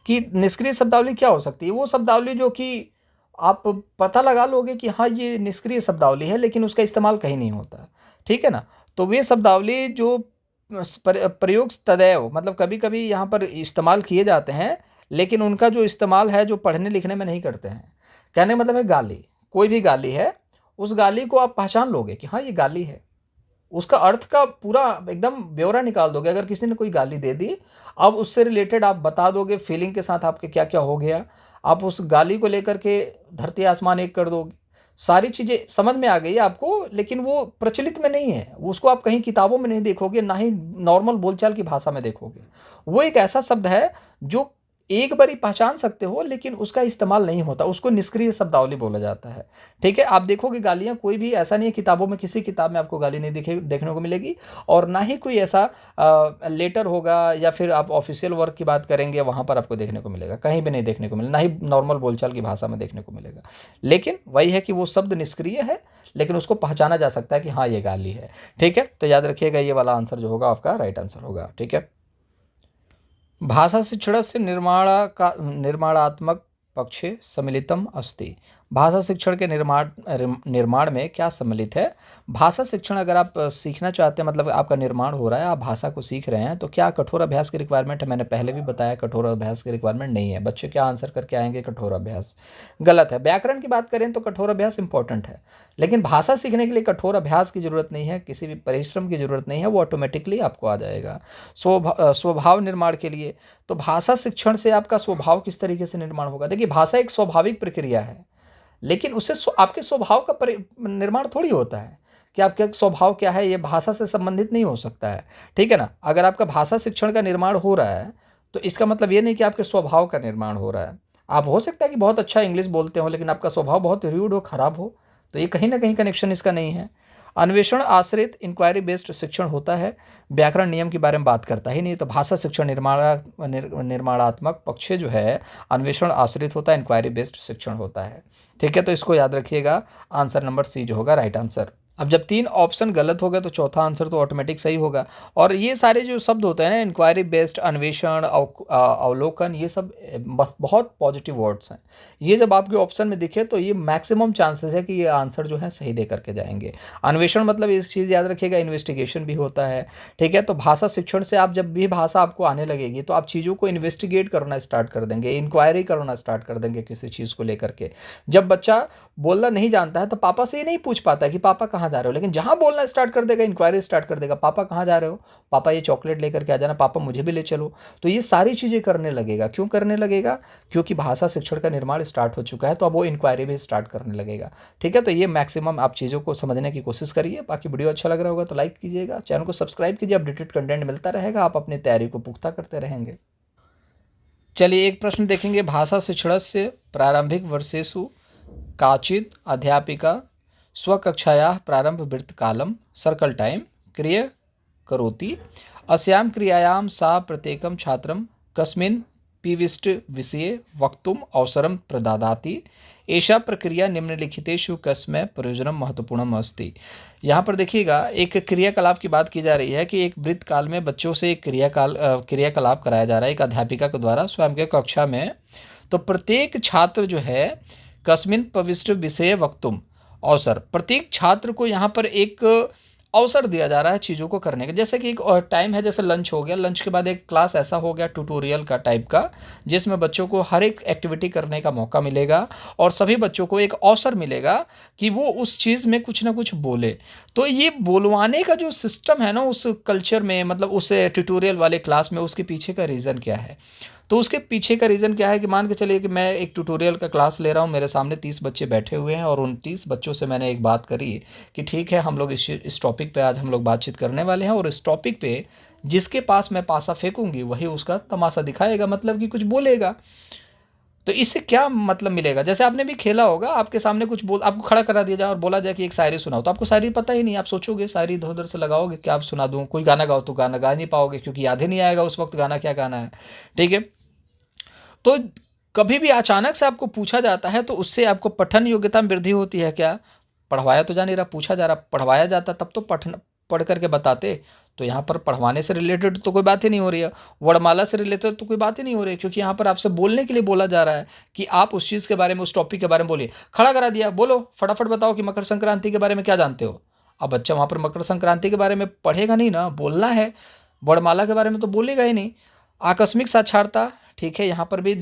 कि निष्क्रिय शब्दावली क्या हो सकती है? वो शब्दावली जो कि आप पता लगा लोगे कि हाँ ये निष्क्रिय शब्दावली है, लेकिन उसका इस्तेमाल कहीं नहीं होता। ठीक है ना। तो वे शब्दावली जो प्रयोग तदैव, मतलब कभी कभी यहाँ पर इस्तेमाल किए जाते हैं, लेकिन उनका जो इस्तेमाल है जो पढ़ने लिखने में नहीं करते हैं। कहने का मतलब है गाली, कोई भी गाली है, उस गाली को आप पहचान लोगे कि हाँ ये गाली है, उसका अर्थ का पूरा एकदम ब्यौरा निकाल दोगे। अगर किसी ने कोई गाली दे दी, अब उससे रिलेटेड आप बता दोगे फीलिंग के साथ आपके क्या क्या हो गया, आप उस गाली को लेकर के धरती आसमान एक कर दोगे। सारी चीज़ें समझ में आ गई है आपको, लेकिन वो प्रचलित में नहीं है, उसको आप कहीं किताबों में नहीं देखोगे, ना ही नॉर्मल बोलचाल की भाषा में देखोगे। वो एक ऐसा शब्द है जो एक बार ही पहचान सकते हो, लेकिन उसका इस्तेमाल नहीं होता, उसको निष्क्रिय शब्दावली बोला जाता है। ठीक है, आप देखोगे गालियाँ कोई भी ऐसा नहीं है, किताबों में किसी किताब में आपको गाली नहीं देखने को मिलेगी, और ना ही कोई ऐसा लेटर होगा, या फिर आप ऑफिशियल वर्क की बात करेंगे वहाँ पर आपको देखने को मिलेगा, कहीं भी नहीं देखने को मिलेगा, ना ही नॉर्मल बोलचाल की भाषा में देखने को मिलेगा। लेकिन वही है कि वो शब्द निष्क्रिय है, लेकिन उसको पहचाना जा सकता है कि हाँ ये गाली है। ठीक है, तो याद रखिएगा ये वाला आंसर जो होगा आपका राइट आंसर होगा। ठीक है, भाषा शिक्षणस्य निर्माणात्मक पक्षे सम्मिलितम अस्ति। भाषा शिक्षण के निर्माण में क्या सम्मिलित है? भाषा शिक्षण अगर आप सीखना चाहते हैं, मतलब आपका निर्माण हो रहा है, आप भाषा को सीख रहे हैं, तो क्या कठोर अभ्यास की रिक्वायरमेंट है? मैंने पहले भी बताया कठोर अभ्यास की रिक्वायरमेंट नहीं है। बच्चे क्या आंसर करके आएंगे? कठोर अभ्यास। गलत है। व्याकरण की बात करें तो कठोर अभ्यास इंपॉर्टेंट है, लेकिन भाषा सीखने के लिए कठोर अभ्यास की जरूरत नहीं है, किसी भी परिश्रम की जरूरत नहीं है, वो ऑटोमेटिकली आपको आ जाएगा। स्वभाव निर्माण के लिए, तो भाषा शिक्षण से आपका स्वभाव किस तरीके से निर्माण होगा? देखिए, भाषा एक स्वाभाविक प्रक्रिया है, लेकिन उससे आपके स्वभाव का निर्माण थोड़ी होता है कि आपका स्वभाव क्या है, ये भाषा से संबंधित नहीं हो सकता है। ठीक है ना। अगर आपका भाषा शिक्षण का निर्माण हो रहा है, तो इसका मतलब ये नहीं कि आपके स्वभाव का निर्माण हो रहा है। आप हो सकता है कि बहुत अच्छा इंग्लिश बोलते हो, लेकिन आपका स्वभाव बहुत र्यूड हो, खराब हो, तो ये कहीं ना कहीं कनेक्शन इसका नहीं है। अन्वेषण आश्रित इंक्वायरी बेस्ड शिक्षण होता है, व्याकरण नियम के बारे में बात करता ही नहीं। तो भाषा शिक्षण निर्माणात्मक पक्ष जो है, अन्वेषण आश्रित होता है, इंक्वायरी बेस्ड शिक्षण होता है। ठीक है, तो इसको याद रखिएगा, आंसर नंबर सी जो होगा राइट आंसर। अब जब 3 ऑप्शन गलत हो गए तो चौथा आंसर तो ऑटोमेटिक सही होगा। और ये सारे जो शब्द होते हैं ना, इंक्वायरी बेस्ड, अन्वेषण, अवलोकन, ये सब बहुत पॉजिटिव वर्ड्स हैं। ये जब आपके ऑप्शन में दिखे तो ये मैक्सिमम चांसेस है कि ये आंसर जो है सही दे करके जाएंगे। अन्वेषण मतलब इस चीज़ याद रखिएगा, इन्वेस्टिगेशन भी होता है। ठीक है, तो भाषा शिक्षण से आप जब भी भाषा आपको आने लगेगी तो आप चीज़ों को इन्वेस्टिगेट करना स्टार्ट कर देंगे, इंक्वायरी करना स्टार्ट कर देंगे किसी चीज़ को लेकर के। जब बच्चा बोलना नहीं जानता है तो पापा से ये नहीं पूछ पाता है कि पापा कहाँ जा रहे हो, लेकिन जहाँ बोलना स्टार्ट कर देगा, इंक्वायरी स्टार्ट कर देगा, पापा कहाँ जा रहे हो, पापा ये चॉकलेट लेकर के आ जाना, पापा मुझे भी ले चलो, तो ये सारी चीज़ें करने लगेगा। क्यों करने लगेगा? क्योंकि भाषा शिक्षण का निर्माण स्टार्ट हो चुका है, तो अब वो इंक्वायरी भी स्टार्ट करने लगेगा। ठीक है, तो ये मैक्सिमम आप चीज़ों को समझने की कोशिश करिए। बाकी वीडियो अच्छा लग रहा होगा तो लाइक कीजिएगा, चैनल को सब्सक्राइब कीजिए, अपडेटेड कंटेंट मिलता रहेगा, आप अपनी तैयारी को पुख्ता करते रहेंगे। चलिए, एक प्रश्न देखेंगे। भाषा शिक्षणस्य प्रारंभिक वर्षेषु काचित् अध्यापिका स्वकक्षायाः प्रारम्भवृत्तकालं सर्कल टाइम क्रिय करोति। अस्यां क्रियायां सा प्रत्येकं छात्रं कस्मिन् पिविष्ट विषये वक्तुम् अवसरं प्रददाति। एषा प्रक्रिया निम्नलिखितेषु कस्मै प्रयोजनं महत्वपूर्णम् अस्ति। यहाँ पर देखिएगा, एक क्रियाकलाप की बात की जा रही है कि एक वृत्त काल में बच्चों से एक क्रियाकलाप कराया जा रहा है एक अध्यापिका के द्वारा स्वयं के कक्षा में। तो प्रत्येक छात्र जो है कस्मिन् पविष्ट विषय वक्तुम अवसर, प्रत्येक छात्र को यहाँ पर एक अवसर दिया जा रहा है चीज़ों को करने का। जैसे कि एक टाइम है, जैसे लंच हो गया, लंच के बाद एक क्लास ऐसा हो गया ट्यूटोरियल का टाइप का, जिसमें बच्चों को हर एक एक्टिविटी करने का मौका मिलेगा और सभी बच्चों को एक अवसर मिलेगा कि वो उस चीज़ में कुछ ना कुछ बोले। तो ये बोलवाने का जो सिस्टम है ना उस कल्चर में, मतलब उस ट्यूटोरियल वाले क्लास में, उसके पीछे का रीज़न क्या है? तो उसके पीछे का रीज़न क्या है कि मान के चलिए कि मैं एक ट्यूटोरियल का क्लास ले रहा हूँ, मेरे सामने 30 बच्चे बैठे हुए हैं और उन 30 बच्चों से मैंने एक बात करी कि ठीक है, हम लोग इस टॉपिक पे आज हम लोग बातचीत करने वाले हैं और इस टॉपिक पे जिसके पास मैं पासा फेंकूंगी वही उसका तमाशा दिखाएगा, मतलब कि कुछ बोलेगा। तो इससे क्या मतलब मिलेगा? जैसे आपने भी खेला होगा, आपके सामने कुछ बोल, आपको खड़ा करा दिया जाए और बोला जाए कि एक शायरी सुनाओ, तो आपको शायरी पता ही नहीं, आप सोचोगे शायरी इधर उधर से लगाओगे, क्या आप सुना दूँ, कोई गाना गाओ तो गाना गा नहीं पाओगे क्योंकि याद ही नहीं आएगा उस वक्त गाना क्या गाना है। ठीक है, तो कभी भी अचानक से आपको पूछा जाता है तो उससे आपको पठन योग्यता में वृद्धि होती है क्या? पढ़वाया तो जा नहीं रहा, पूछा जा रहा, पढ़वाया जाता तब तो पढ़ करके बताते। तो यहाँ पर पढ़वाने से रिलेटेड तो कोई बात ही नहीं हो रही है, वर्णमाला से रिलेटेड तो कोई बात ही नहीं हो रही है, क्योंकि यहाँ पर आपसे बोलने के लिए बोला जा रहा है कि आप उस चीज़ के बारे में, उस टॉपिक के बारे में बोलिए। खड़ा करा दिया, बोलो फटाफट बताओ कि मकर संक्रांति के बारे में क्या जानते हो। अब बच्चा वहाँ पर मकर संक्रांति के बारे में पढ़ेगा नहीं ना, बोलना है, वर्णमाला के बारे में तो बोलेगा ही नहीं। आकस्मिक साक्षरता, ठीक है, यहाँ पर भी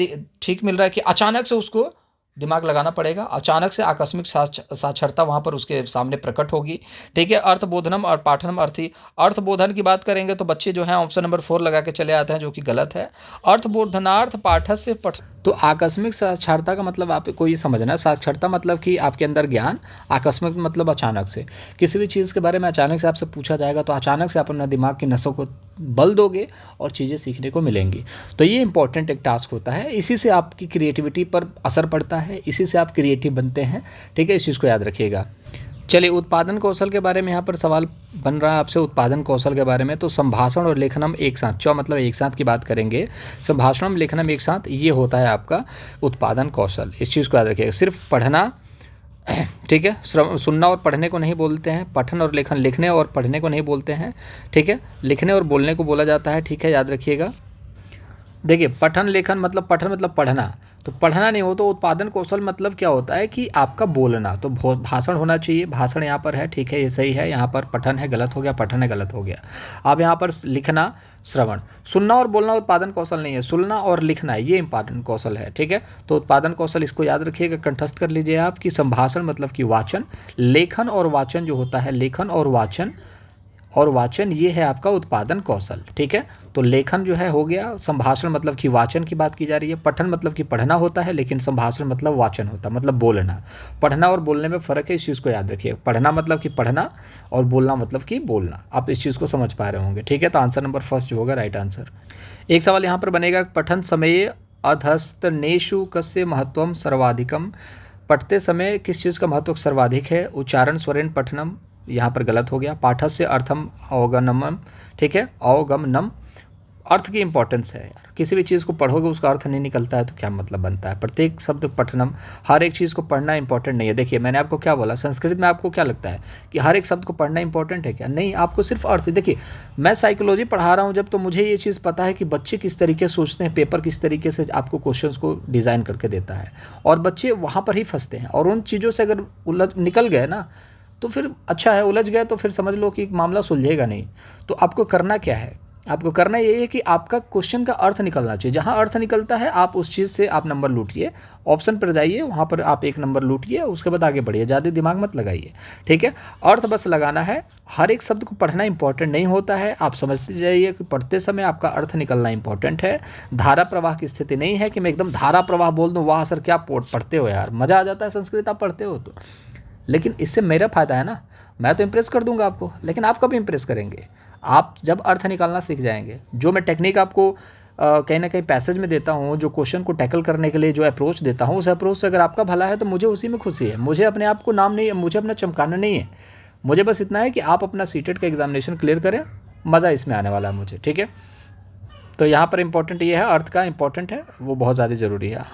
ठीक मिल रहा है कि अचानक से उसको दिमाग लगाना पड़ेगा, अचानक से आकस्मिक साक्षरता वहाँ पर उसके सामने प्रकट होगी। ठीक है, अर्थबोधनम और पाठनम अर्थी। अर्थबोधन की बात करेंगे तो बच्चे जो हैं ऑप्शन नंबर 4 लगा के चले आते हैं, जो कि गलत है। अर्थबोधनार्थ पाठस्य से पठ। तो आकस्मिक साक्षरता का मतलब आपको ये समझना है, साक्षरता मतलब कि आपके अंदर ज्ञान, आकस्मिक मतलब अचानक से किसी भी चीज़ के बारे में अचानक से आपसे पूछा जाएगा तो अचानक से आप अपना दिमाग की नसों को बल दोगे और चीज़ें सीखने को मिलेंगी। तो ये इंपॉर्टेंट एक टास्क होता है, इसी से आपकी क्रिएटिविटी पर असर पड़ता है, इसी से आप क्रिएटिव बनते हैं। ठीक है, इस चीज़ को याद रखिएगा। चलिए, उत्पादन कौशल के बारे में यहाँ पर सवाल बन रहा है आपसे, उत्पादन कौशल के बारे में। तो संभाषण और लेखनम एक साथ, मतलब एक साथ की बात करेंगे, संभाषणम लेखनम एक साथ, ये होता है आपका उत्पादन कौशल। इस चीज़ को याद रखिएगा। सिर्फ पढ़ना, ठीक है, सुनना और पढ़ने को नहीं बोलते हैं, पठन और लेखन, लिखने और पढ़ने को नहीं बोलते हैं। ठीक है, लिखने और बोलने को बोला जाता है। ठीक है, याद रखिएगा। देखिए, पठन लेखन मतलब, पठन मतलब पढ़ना, तो पढ़ना नहीं हो तो उत्पादन कौशल मतलब क्या होता है कि आपका बोलना, तो भाषण होना चाहिए, भाषण यहाँ पर है, ठीक है, ये सही है। यहाँ पर पठन है, गलत हो गया, पठन है, गलत हो गया। अब यहाँ पर लिखना, श्रवण, सुनना और बोलना उत्पादन कौशल नहीं है, सुनना और लिखना ये इंपॉर्टेंट कौशल है। ठीक है, तो उत्पादन कौशल, इसको याद रखिएगा, कंठस्थ कर लीजिए आप कि संभाषण मतलब कि वाचन, लेखन और वाचन जो होता है, लेखन और वाचन ये है आपका उत्पादन कौशल। ठीक है, तो लेखन जो है हो गया, संभाषण मतलब कि वाचन की बात की जा रही है, पठन मतलब कि पढ़ना होता है, लेकिन संभाषण मतलब वाचन होता है, मतलब बोलना। पढ़ना और बोलने में फ़र्क है, इस चीज़ को याद रखिए। पढ़ना मतलब कि पढ़ना और बोलना मतलब कि बोलना। आप इस चीज़ को समझ पा रहे होंगे। ठीक है, तो आंसर नंबर फर्स्ट जो होगा राइट आंसर। एक सवाल यहाँ पर बनेगा, पठन समय अधस्तनेषु कस्य महत्वम सर्वाधिकम। पढ़ते समय किस चीज़ का महत्व सर्वाधिक है? उच्चारण स्वरेण पठनम, यहाँ पर गलत हो गया। पाठस्य अर्थम अवगमनम, ठीक है, अवगमनम, अर्थ की इंपॉर्टेंस है यार, किसी भी चीज़ को पढ़ोगे उसका अर्थ नहीं निकलता है तो क्या मतलब बनता है। प्रत्येक शब्द पठनम, हर एक चीज़ को पढ़ना इंपॉर्टेंट नहीं है। देखिए, मैंने आपको क्या बोला, संस्कृत में आपको क्या लगता है कि हर एक शब्द को पढ़ना इंपॉर्टेंट है क्या? नहीं, आपको सिर्फ अर्थ। देखिए, मैं साइकोलॉजी पढ़ा रहा हूँ जब, तो मुझे ये चीज़ पता है कि बच्चे किस तरीके से सोचते हैं, पेपर किस तरीके से आपको क्वेश्चन को डिज़ाइन करके देता है, और बच्चे वहाँ पर ही फंसते हैं, और उन चीज़ों से अगर निकल गए ना तो फिर अच्छा है, उलझ गए तो फिर समझ लो कि मामला सुलझेगा नहीं। तो आपको करना क्या है? आपको करना ये है कि आपका क्वेश्चन का अर्थ निकलना चाहिए। जहाँ अर्थ निकलता है आप उस चीज़ से आप नंबर लूटिए, ऑप्शन पर जाइए, वहाँ पर आप एक नंबर लूटिए, उसके बाद आगे बढ़िए, ज़्यादा दिमाग मत लगाइए। ठीक है, अर्थ बस लगाना है, हर एक शब्द को पढ़ना इंपॉर्टेंट नहीं होता है। आप समझते जाइए कि पढ़ते समय आपका अर्थ निकलना इंपॉर्टेंट है। धारा प्रवाह की स्थिति नहीं है कि मैं एकदम धारा प्रवाह बोल दूँ, वाह सर क्या पढ़ते हो यार, मज़ा आ जाता है संस्कृत आप पढ़ते हो तो, लेकिन इससे मेरा फ़ायदा है ना, मैं तो इम्प्रेस कर दूंगा आपको, लेकिन आप कब इम्प्रेस करेंगे? आप जब अर्थ निकालना सीख जाएंगे। जो मैं टेक्निक आपको कहीं ना कहीं पैसेज में देता हूँ, जो क्वेश्चन को टैकल करने के लिए जो अप्रोच देता हूँ, उस अप्रोच से अगर आपका भला है तो मुझे उसी में खुशी है। मुझे अपने आप को नाम नहीं है, मुझे अपना चमकाना नहीं है, मुझे बस इतना है कि आप अपना सीटेट का एग्जामिनेशन क्लियर करें, मज़ा इसमें आने वाला है मुझे, ठीक है। तो यहाँ पर इंपॉर्टेंट ये है, अर्थ का इंपॉर्टेंट है, वो बहुत ज़्यादा ज़रूरी है।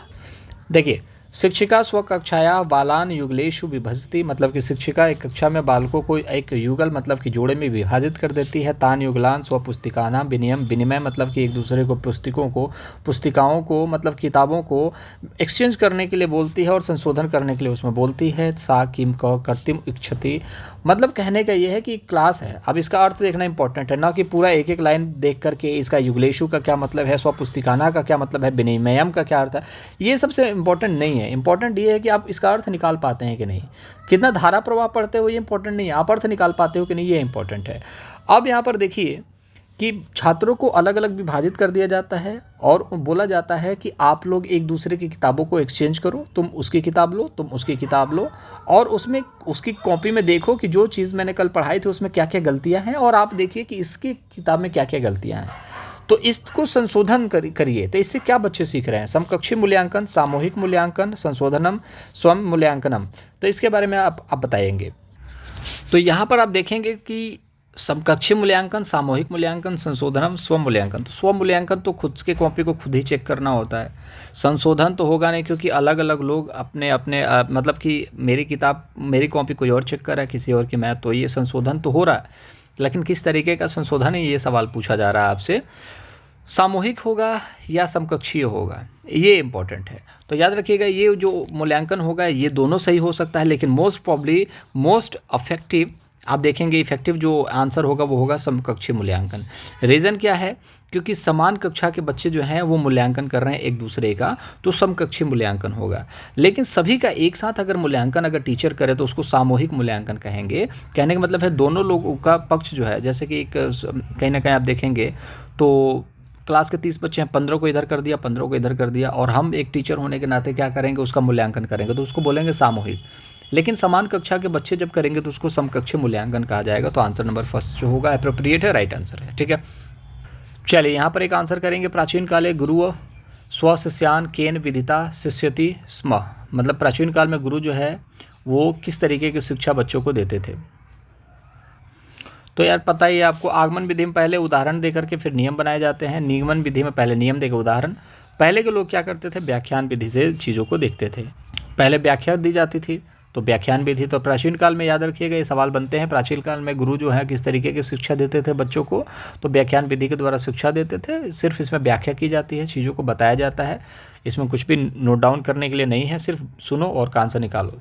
देखिए, शिक्षिका स्वकक्षाया बालान युगलेषु विभजति, मतलब कि शिक्षिका एक कक्षा में बालकों को एक युगल मतलब कि जोड़े में विभाजित कर देती है। तान युगलान स्वपुस्तिकानां विनिमय, विनिमय मतलब कि एक दूसरे को पुस्तिकाओं को मतलब किताबों को एक्सचेंज करने के लिए बोलती है और संशोधन करने के लिए उसमें बोलती है। सा किम क कर्तिम इच्छति, मतलब कहने का ये है कि क्लास है। अब इसका अर्थ देखना इंपॉर्टेंट है, ना कि पूरा एक एक लाइन देख करके इसका युगलेशु का क्या मतलब है, स्वपुस्तिकाना का क्या मतलब है, विनिमयम का क्या अर्थ है, ये सबसे इंपॉर्टेंट नहीं है। इंपॉर्टेंट ये है कि आप इसका अर्थ निकाल पाते हैं कि नहीं, कितना धारा प्रवाह पढ़ते हो ये इंपॉर्टेंट नहीं है, आप अर्थ निकाल पाते हो कि नहीं, ये इंपॉर्टेंट है। अब यहाँ पर देखिए कि छात्रों को अलग अलग विभाजित कर दिया जाता है और बोला जाता है कि आप लोग एक दूसरे की किताबों को एक्सचेंज करो, तुम उसकी किताब लो, तुम उसकी किताब लो, और उसमें उसकी कॉपी में देखो कि जो चीज़ मैंने कल पढ़ाई थी उसमें क्या क्या गलतियां हैं, और आप देखिए कि इसकी किताब में क्या क्या गलतियां हैं, तो इसको संशोधन करिए। तो इससे क्या बच्चे सीख रहे हैं, समकक्षी मूल्यांकन, सामूहिक मूल्यांकन, संशोधनम, स्वयं मूल्यांकनम, तो इसके बारे में आप बताएंगे। तो यहाँ पर आप देखेंगे कि समकक्षी मूल्यांकन, सामूहिक मूल्यांकन, संशोधनम, स्व मूल्यांकन। तो स्व मूल्यांकन तो खुद के कॉपी को खुद ही चेक करना होता है, संशोधन तो होगा नहीं, क्योंकि अलग अलग लोग अपने अपने मतलब कि मेरी किताब मेरी कॉपी कोई और चेक कर रहा है, किसी और की मैं, तो ये संशोधन तो हो रहा है, लेकिन किस तरीके का संशोधन है ये सवाल पूछा जा रहा है आपसे। सामूहिक होगा या समकक्षीय होगा, ये इंपॉर्टेंट है। तो याद रखिएगा, ये जो मूल्यांकन होगा ये दोनों सही हो सकता है, लेकिन मोस्ट प्रॉब्ली मोस्ट इफेक्टिव आप देखेंगे, इफेक्टिव जो आंसर होगा वो होगा समकक्षी मूल्यांकन। रीज़न क्या है, क्योंकि समान कक्षा के बच्चे जो हैं वो मूल्यांकन कर रहे हैं एक दूसरे का, तो समकक्षी मूल्यांकन होगा। लेकिन सभी का एक साथ अगर मूल्यांकन अगर टीचर करे तो उसको सामूहिक मूल्यांकन कहेंगे। कहने का मतलब है दोनों लोगों का पक्ष जो है, जैसे कि एक कहीं ना कहीं आप देखेंगे तो क्लास के 30 बच्चे हैं, 15 को इधर कर दिया, 15 को इधर कर दिया, और हम एक टीचर होने के नाते क्या करेंगे, उसका मूल्यांकन करेंगे, तो उसको बोलेंगे सामूहिक। लेकिन समान कक्षा के बच्चे जब करेंगे तो उसको समकक्षी मूल्यांकन कहा जाएगा। तो आंसर नंबर फर्स्ट जो होगा एप्रोप्रिएट है, राइट आंसर है, ठीक है। चलिए यहाँ पर एक आंसर करेंगे, प्राचीन काले गुरु स्वशिष्यान केन विदिता शिष्यति स्म, मतलब प्राचीन काल में गुरु जो है वो किस तरीके की शिक्षा बच्चों को देते थे। तो यार पता ही है आपको, आगमन विधि में पहले उदाहरण दे करके फिर नियम बनाए जाते हैं, निगमन विधि में पहले नियम देकर उदाहरण। पहले के लोग क्या करते थे, व्याख्यान विधि से चीज़ों को देखते थे, पहले व्याख्या दी जाती थी तो व्याख्यान विधि। तो प्राचीन काल में याद रखिएगा ये सवाल बनते हैं, प्राचीन काल में गुरु जो है किस तरीके की शिक्षा देते थे बच्चों को, तो व्याख्यान विधि के द्वारा शिक्षा देते थे। सिर्फ इसमें व्याख्या की जाती है, चीज़ों को बताया जाता है, इसमें कुछ भी नोट डाउन करने के लिए नहीं है, सिर्फ सुनो और कान से निकालो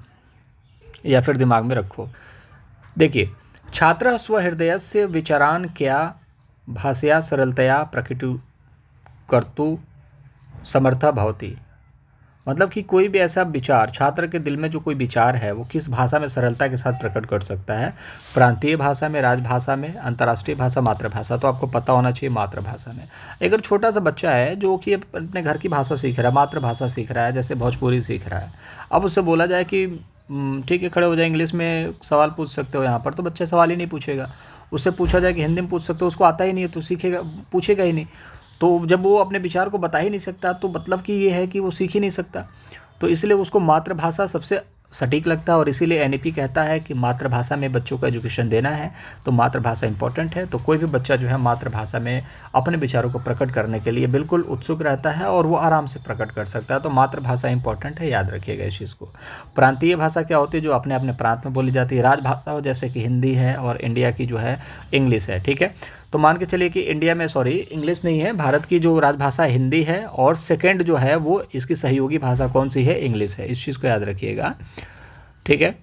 या फिर दिमाग में रखो। देखिए, छात्र स्वहृदयस्य विचारान् क्या भाषया सरलतया प्रकटु कर्तु समर्था भवति, मतलब कि कोई भी ऐसा विचार, छात्र के दिल में जो कोई विचार है वो किस भाषा में सरलता के साथ प्रकट कर सकता है, प्रांतीय भाषा में, राजभाषा में, अंतर्राष्ट्रीय भाषा, मातृभाषा। तो आपको पता होना चाहिए मातृभाषा में। अगर छोटा सा बच्चा है जो कि अपने घर की भाषा सीख रहा है, मातृभाषा सीख रहा है, जैसे भोजपुरी सीख रहा है, अब उससे बोला जाए कि ठीक है खड़े हो जाए, इंग्लिश में सवाल पूछ सकते हो यहाँ पर, तो बच्चा सवाल ही नहीं पूछेगा। उससे पूछा जाए कि हिंदी में पूछ सकते हो, उसको आता ही नहीं है तो सीखेगा, पूछेगा ही नहीं। तो जब वो अपने विचार को बता ही नहीं सकता तो मतलब कि ये है कि वो सीख ही नहीं सकता। तो इसलिए उसको मातृभाषा सबसे सटीक लगता है, और इसीलिए एनईपी कहता है कि मातृभाषा में बच्चों को एजुकेशन देना है, तो मातृभाषा इंपॉर्टेंट है। तो कोई भी बच्चा जो है मातृभाषा में अपने विचारों को प्रकट करने के लिए बिल्कुल उत्सुक रहता है और वो आराम से प्रकट कर सकता है। तो मातृभाषा इंपॉर्टेंट है, याद रखिएगा इस चीज़ को। प्रांतीय भाषा क्या होती है, जो अपने अपने प्रांत में बोली जाती है। राजभाषा हो जैसे कि हिंदी है और इंडिया की जो है इंग्लिश है, ठीक है। तो मान के चलिए कि इंडिया में इंग्लिश नहीं है, भारत की जो राजभाषा हिंदी है, और सेकेंड जो है वो इसकी सहयोगी भाषा कौन सी है, इंग्लिश है। इस चीज़ को याद रखिएगा, ठीक है।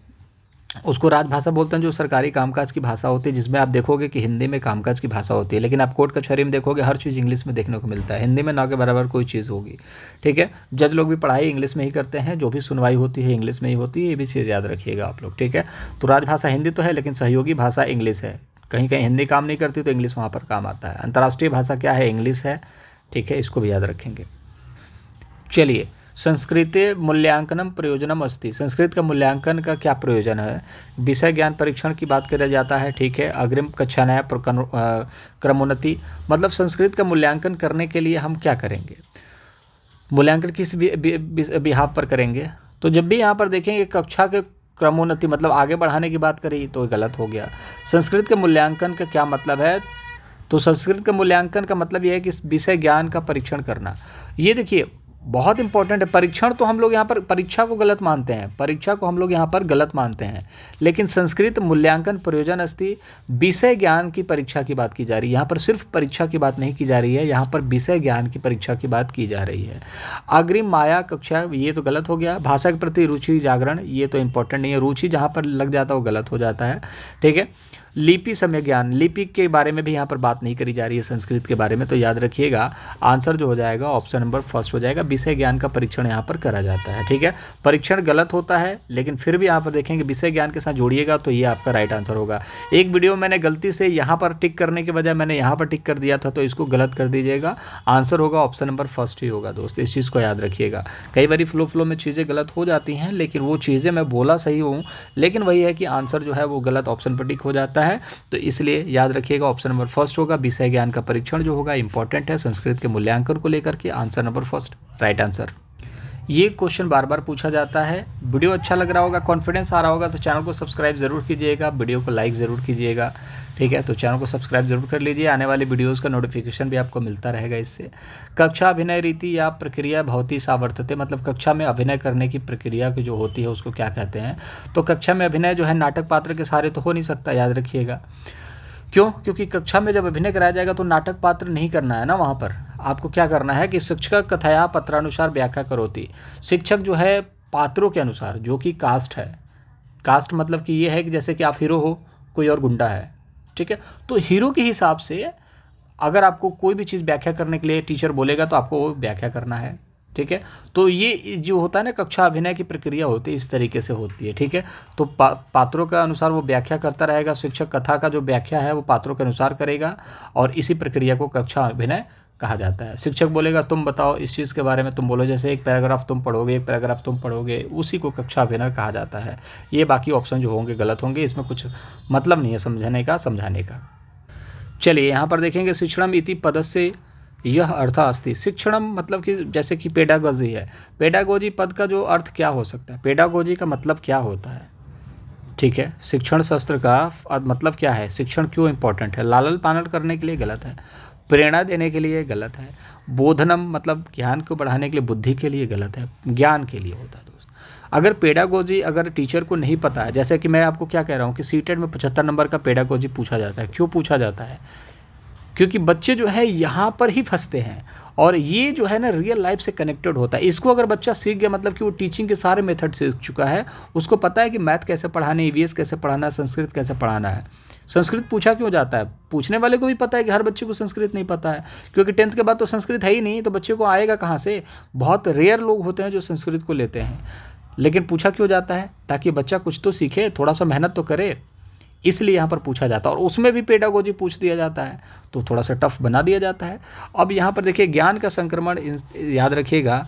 उसको राजभाषा बोलते हैं, जो सरकारी कामकाज की भाषा होती है, जिसमें आप देखोगे कि हिंदी में कामकाज की भाषा होती है, लेकिन आप कोर्ट कचहरी में देखोगे हर चीज़ इंग्लिश में देखने को मिलता है, हिंदी में ना के बराबर कोई चीज़ होगी, ठीक है। जज लोग भी पढ़ाई इंग्लिश में ही करते हैं, जो भी सुनवाई होती है इंग्लिश में ही होती है, ये भी चीज़ याद रखिएगा आप लोग, ठीक है। तो राजभाषा हिंदी तो है, लेकिन सहयोगी भाषा इंग्लिश है। कहीं कहीं हिंदी काम नहीं करती तो इंग्लिश वहाँ पर काम आता है। अंतर्राष्ट्रीय भाषा क्या है, इंग्लिश है, ठीक है, इसको भी याद रखेंगे। चलिए, संस्कृते मूल्यांकनम प्रयोजनम अस्ति, संस्कृत का मूल्यांकन का क्या प्रयोजन है। विषय ज्ञान परीक्षण की बात किया जाता है, ठीक है। अग्रिम कक्षाएं क्रमोन्नति, मतलब संस्कृत का मूल्यांकन करने के लिए हम क्या करेंगे, मूल्यांकन किस बिहाफ पर करेंगे। तो जब भी यहाँ पर देखेंगे कक्षा के क्रमोन्नति मतलब आगे बढ़ाने की बात करी तो गलत हो गया। संस्कृत के मूल्यांकन का क्या मतलब है, तो संस्कृत के मूल्यांकन का मतलब यह है कि विषय ज्ञान का परीक्षण करना। ये देखिए बहुत इंपॉर्टेंट है। परीक्षण तो हम लोग यहाँ पर परीक्षा को गलत मानते हैं, परीक्षा को हम लोग यहाँ पर गलत मानते हैं, लेकिन संस्कृत मूल्यांकन प्रयोजन अस्ति, विषय ज्ञान की परीक्षा की बात की जा रही है। यहाँ पर सिर्फ परीक्षा की बात नहीं की जा रही है, यहाँ पर विषय ज्ञान की परीक्षा की बात की जा रही है। अग्रिम माया कक्षा, ये तो गलत हो गया। भाषा के प्रति रुचि जागरण, ये तो इंपॉर्टेंट नहीं है, रुचि जहाँ पर लग जाता है वो गलत हो जाता है, ठीक है। लिपि समय ज्ञान, लिपि के बारे में भी यहाँ पर बात नहीं करी जा रही है संस्कृत के बारे में, तो याद रखिएगा आंसर जो हो जाएगा ऑप्शन नंबर फर्स्ट हो जाएगा। विषय ज्ञान का परीक्षण यहाँ पर करा जाता है, ठीक है। परीक्षण गलत होता है लेकिन फिर भी यहाँ पर देखेंगे विषय ज्ञान के साथ जोड़िएगा तो ये आपका राइट आंसर होगा। एक वीडियो मैंने गलती से यहाँ पर टिक करने के बजाय मैंने यहाँ पर टिक कर दिया था, तो इसको गलत कर दीजिएगा। आंसर होगा ऑप्शन नंबर फर्स्ट ही होगा दोस्त, इस चीज़ को याद रखिएगा। कई बार फ्लो में चीज़ें गलत हो जाती हैं, लेकिन वो चीज़ें मैं बोला सही हूँ, लेकिन वही है कि आंसर जो है वो गलत ऑप्शन पर टिक हो जाता है। तो इसलिए याद रखिएगा ऑप्शन नंबर फर्स्ट होगा। विषय ज्ञान का परीक्षण जो होगा इंपॉर्टेंट है संस्कृत के मूल्यांकन को लेकर के, answer number first right answer. ये क्वेश्चन बार बार पूछा जाता है। वीडियो अच्छा लग रहा होगा, कॉन्फिडेंस आ रहा होगा तो चैनल को सब्सक्राइब ज़रूर कीजिएगा, वीडियो को लाइक ज़रूर कीजिएगा, ठीक है। तो चैनल को सब्सक्राइब जरूर कर लीजिए, आने वाली वीडियोस का नोटिफिकेशन भी आपको मिलता रहेगा इससे। कक्षा अभिनय रीति या प्रक्रिया भवती सावर्तते, मतलब कक्षा में अभिनय करने की प्रक्रिया की जो होती है उसको क्या कहते हैं। तो कक्षा में अभिनय जो है नाटक पात्र के सहारे तो हो नहीं सकता, याद रखिएगा। क्यों, क्योंकि कक्षा में जब अभिनय कराया जाएगा तो नाटक पात्र नहीं करना है ना, वहाँ पर आपको क्या करना है कि शिक्षक कथाया पत्रानुसार व्याख्या करोति, शिक्षक जो है पात्रों के अनुसार, जो कि कास्ट है, कास्ट मतलब कि ये है कि जैसे कि आप हीरो हो, कोई और गुंडा है, ठीक है। तो हीरो के हिसाब से अगर आपको कोई भी चीज़ व्याख्या करने के लिए टीचर बोलेगा तो आपको वो व्याख्या करना है, ठीक है। तो ये जो होता है ना कक्षा अभिनय की प्रक्रिया होती है इस तरीके से होती है, ठीक है। तो पात्रों के अनुसार वो व्याख्या करता रहेगा, शिक्षक कथा का जो व्याख्या है वो पात्रों के अनुसार करेगा, और इसी प्रक्रिया को कक्षा अभिनय कहा जाता है। शिक्षक बोलेगा तुम बताओ इस चीज़ के बारे में, तुम बोलो, जैसे एक पैराग्राफ तुम पढ़ोगे, एक पैराग्राफ तुम पढ़ोगे, उसी को कक्षा अभिनय कहा जाता है। ये बाकी ऑप्शन जो होंगे गलत होंगे, इसमें कुछ मतलब नहीं है समझने का। चलिए यहाँ पर देखेंगे शिक्षणम इति पदस्य यह अर्थ अस्ति, शिक्षणम मतलब कि जैसे कि पेडागोजी है, पेडागोजी पद का जो अर्थ क्या हो सकता है, पेडागोजी का मतलब क्या होता है, ठीक है। शिक्षण शास्त्र का मतलब क्या है, शिक्षण क्यों इंपॉर्टेंट है, लालन पालन करने के लिए गलत है, प्रेरणा देने के लिए गलत है, बोधनम मतलब ज्ञान को बढ़ाने के लिए, बुद्धि के लिए गलत है, ज्ञान के लिए होता है दोस्त। अगर पेडागोजी अगर टीचर को नहीं पता है, जैसे कि मैं आपको क्या कह रहा हूँ कि सीटेट में 75 नंबर का पेडागोजी पूछा जाता है, क्यों पूछा जाता है, क्योंकि बच्चे जो है यहाँ पर ही फंसते हैं, और ये जो है ना रियल लाइफ से कनेक्टेड होता है। इसको अगर बच्चा सीख गया मतलब कि वो टीचिंग के सारे मेथड सीख चुका है, उसको पता है कि मैथ कैसे पढ़ाना है, ईवीएस कैसे पढ़ाना है, संस्कृत कैसे पढ़ाना है। संस्कृत पूछा क्यों जाता है, पूछने वाले को भी पता है कि हर बच्चे को संस्कृत नहीं पता है, क्योंकि 10th के बाद तो संस्कृत है ही नहीं, तो बच्चे को आएगा कहाँ से। बहुत रेयर लोग होते हैं जो संस्कृत को लेते हैं, लेकिन पूछा क्यों जाता है, ताकि बच्चा कुछ तो सीखे, थोड़ा सा मेहनत तो करे, इसलिए यहाँ पर पूछा जाता है। और उसमें भी पेडागोजी पूछ दिया जाता है तो थोड़ा सा टफ बना दिया जाता है। अब यहाँ पर देखिए ज्ञान का संक्रमण, याद रखिएगा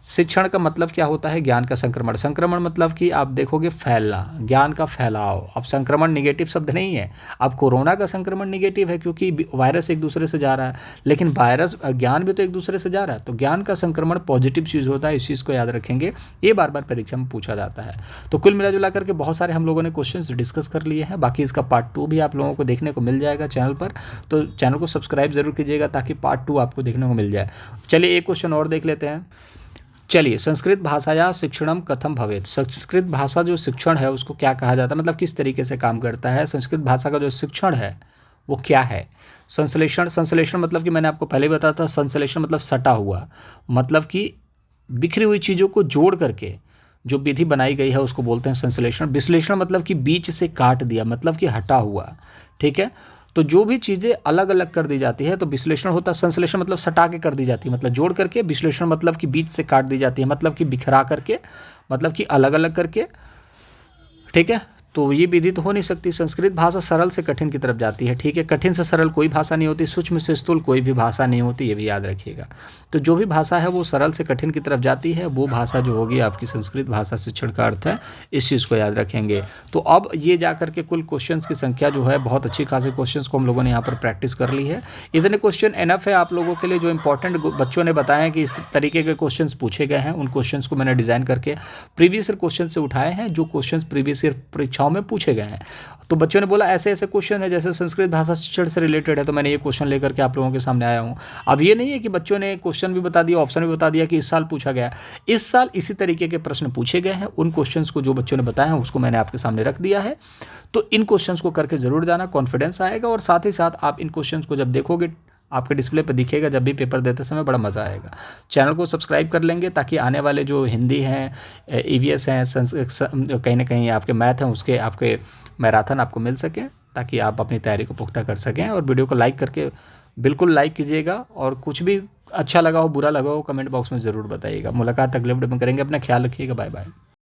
शिक्षण का मतलब क्या होता है, ज्ञान का संक्रमण। संक्रमण मतलब कि आप देखोगे फैलना, ज्ञान का फैलाव। अब संक्रमण निगेटिव शब्द नहीं है, अब कोरोना का संक्रमण निगेटिव है क्योंकि वायरस एक दूसरे से जा रहा है, लेकिन वायरस ज्ञान भी तो एक दूसरे से जा रहा है, तो ज्ञान का संक्रमण पॉजिटिव चीज़ होता है, इस चीज़ को याद रखेंगे, ये बार बार परीक्षा में पूछा जाता है। तो कुल मिला जुला करके बहुत सारे हम लोगों ने क्वेश्चन डिस्कस कर लिए हैं, बाकी इसका पार्ट 2 भी आप लोगों को देखने को मिल जाएगा चैनल पर, तो चैनल को सब्सक्राइब जरूर कीजिएगा ताकि पार्ट 2 आपको देखने को मिल जाए। चलिए एक क्वेश्चन और देख लेते हैं। चलिए, संस्कृत भाषाया शिक्षणम कथम भवेत्, संस्कृत भाषा जो शिक्षण है उसको क्या कहा जाता है, मतलब किस तरीके से काम करता है, संस्कृत भाषा का जो शिक्षण है वो क्या है। संश्लेषण, संश्लेषण मतलब कि मैंने आपको पहले ही बताया था, संश्लेषण मतलब सटा हुआ, मतलब कि बिखरी हुई चीज़ों को जोड़ करके जो विधि बनाई गई है उसको बोलते हैं संश्लेषण। विश्लेषण मतलब कि बीच से काट दिया, मतलब कि हटा हुआ, ठीक है। तो जो भी चीज़ें अलग अलग कर दी जाती है तो विश्लेषण होता है। संश्लेषण मतलब सटा के कर दी जाती है, मतलब जोड़ करके। विश्लेषण मतलब कि बीच से काट दी जाती है, मतलब कि बिखरा करके, मतलब कि अलग अलग करके, ठीक है। तो ये विधि तो हो नहीं सकती। संस्कृत भाषा सरल से कठिन की तरफ जाती है, ठीक है। कठिन से सरल कोई भाषा नहीं होती, सूक्ष्म से स्थूल कोई भी भाषा नहीं होती, ये भी याद रखिएगा। तो जो भी भाषा है वो सरल से कठिन की तरफ जाती है, वो भाषा जो होगी आपकी संस्कृत भाषा शिक्षण का अर्थ है, इस चीज़ को याद रखेंगे। तो अब ये जा करके कुल क्वेश्चंस की संख्या जो है, बहुत अच्छी खासी क्वेश्चंस को हम लोगों ने यहाँ पर प्रैक्टिस कर ली है। इतने क्वेश्चन एनफ है आप लोगों के लिए। जो इंपॉर्टेंट बच्चों ने बताया कि इस तरीके के क्वेश्चंस पूछे गए हैं, उन क्वेश्चंस को मैंने डिज़ाइन करके प्रीवियस ईयर क्वेश्चन से उठाए हैं, जो क्वेश्चंस प्रीवियस ईयर परीक्षाओं में पूछे गए हैं। तो बच्चों ने बोला ऐसे ऐसे क्वेश्चन है, जैसे संस्कृत भाषा शिक्षण से रिलेटेड है, तो मैंने ये क्वेश्चन लेकर के आप लोगों के सामने आया हूँ। अब ये नहीं है कि बच्चों ने क्वेश्चन भी बता दिया, ऑप्शन भी बता दिया कि इस साल पूछा गया। इस साल इसी तरीके के प्रश्न पूछे गए हैं, उन क्वेश्चंस को जो बच्चों ने बताया है उसको मैंने आपके सामने रख दिया है। तो इन क्वेश्चंस को करके जरूर जाना, कॉन्फिडेंस आएगा। और साथ ही साथ आप इन क्वेश्चंस को जब देखोगे, आपके डिस्प्ले पर दिखेगा जब भी पेपर देते समय, बड़ा मज़ा आएगा। चैनल को सब्सक्राइब कर लेंगे ताकि आने वाले जो हिंदी हैं, ईवीएस हैं, कहीं ना कहीं आपके मैथ हैं, उसके आपके मैराथन आपको मिल सकें, ताकि आप अपनी तैयारी को पुख्ता कर सकें। और वीडियो को लाइक करके बिल्कुल लाइक कीजिएगा, और कुछ भी अच्छा लगा हो, बुरा लगा हो, कमेंट बॉक्स में ज़रूर बताइएगा। मुलाकात अगले वीडियो में करेंगे। अपना ख्याल रखिएगा। Bye bye.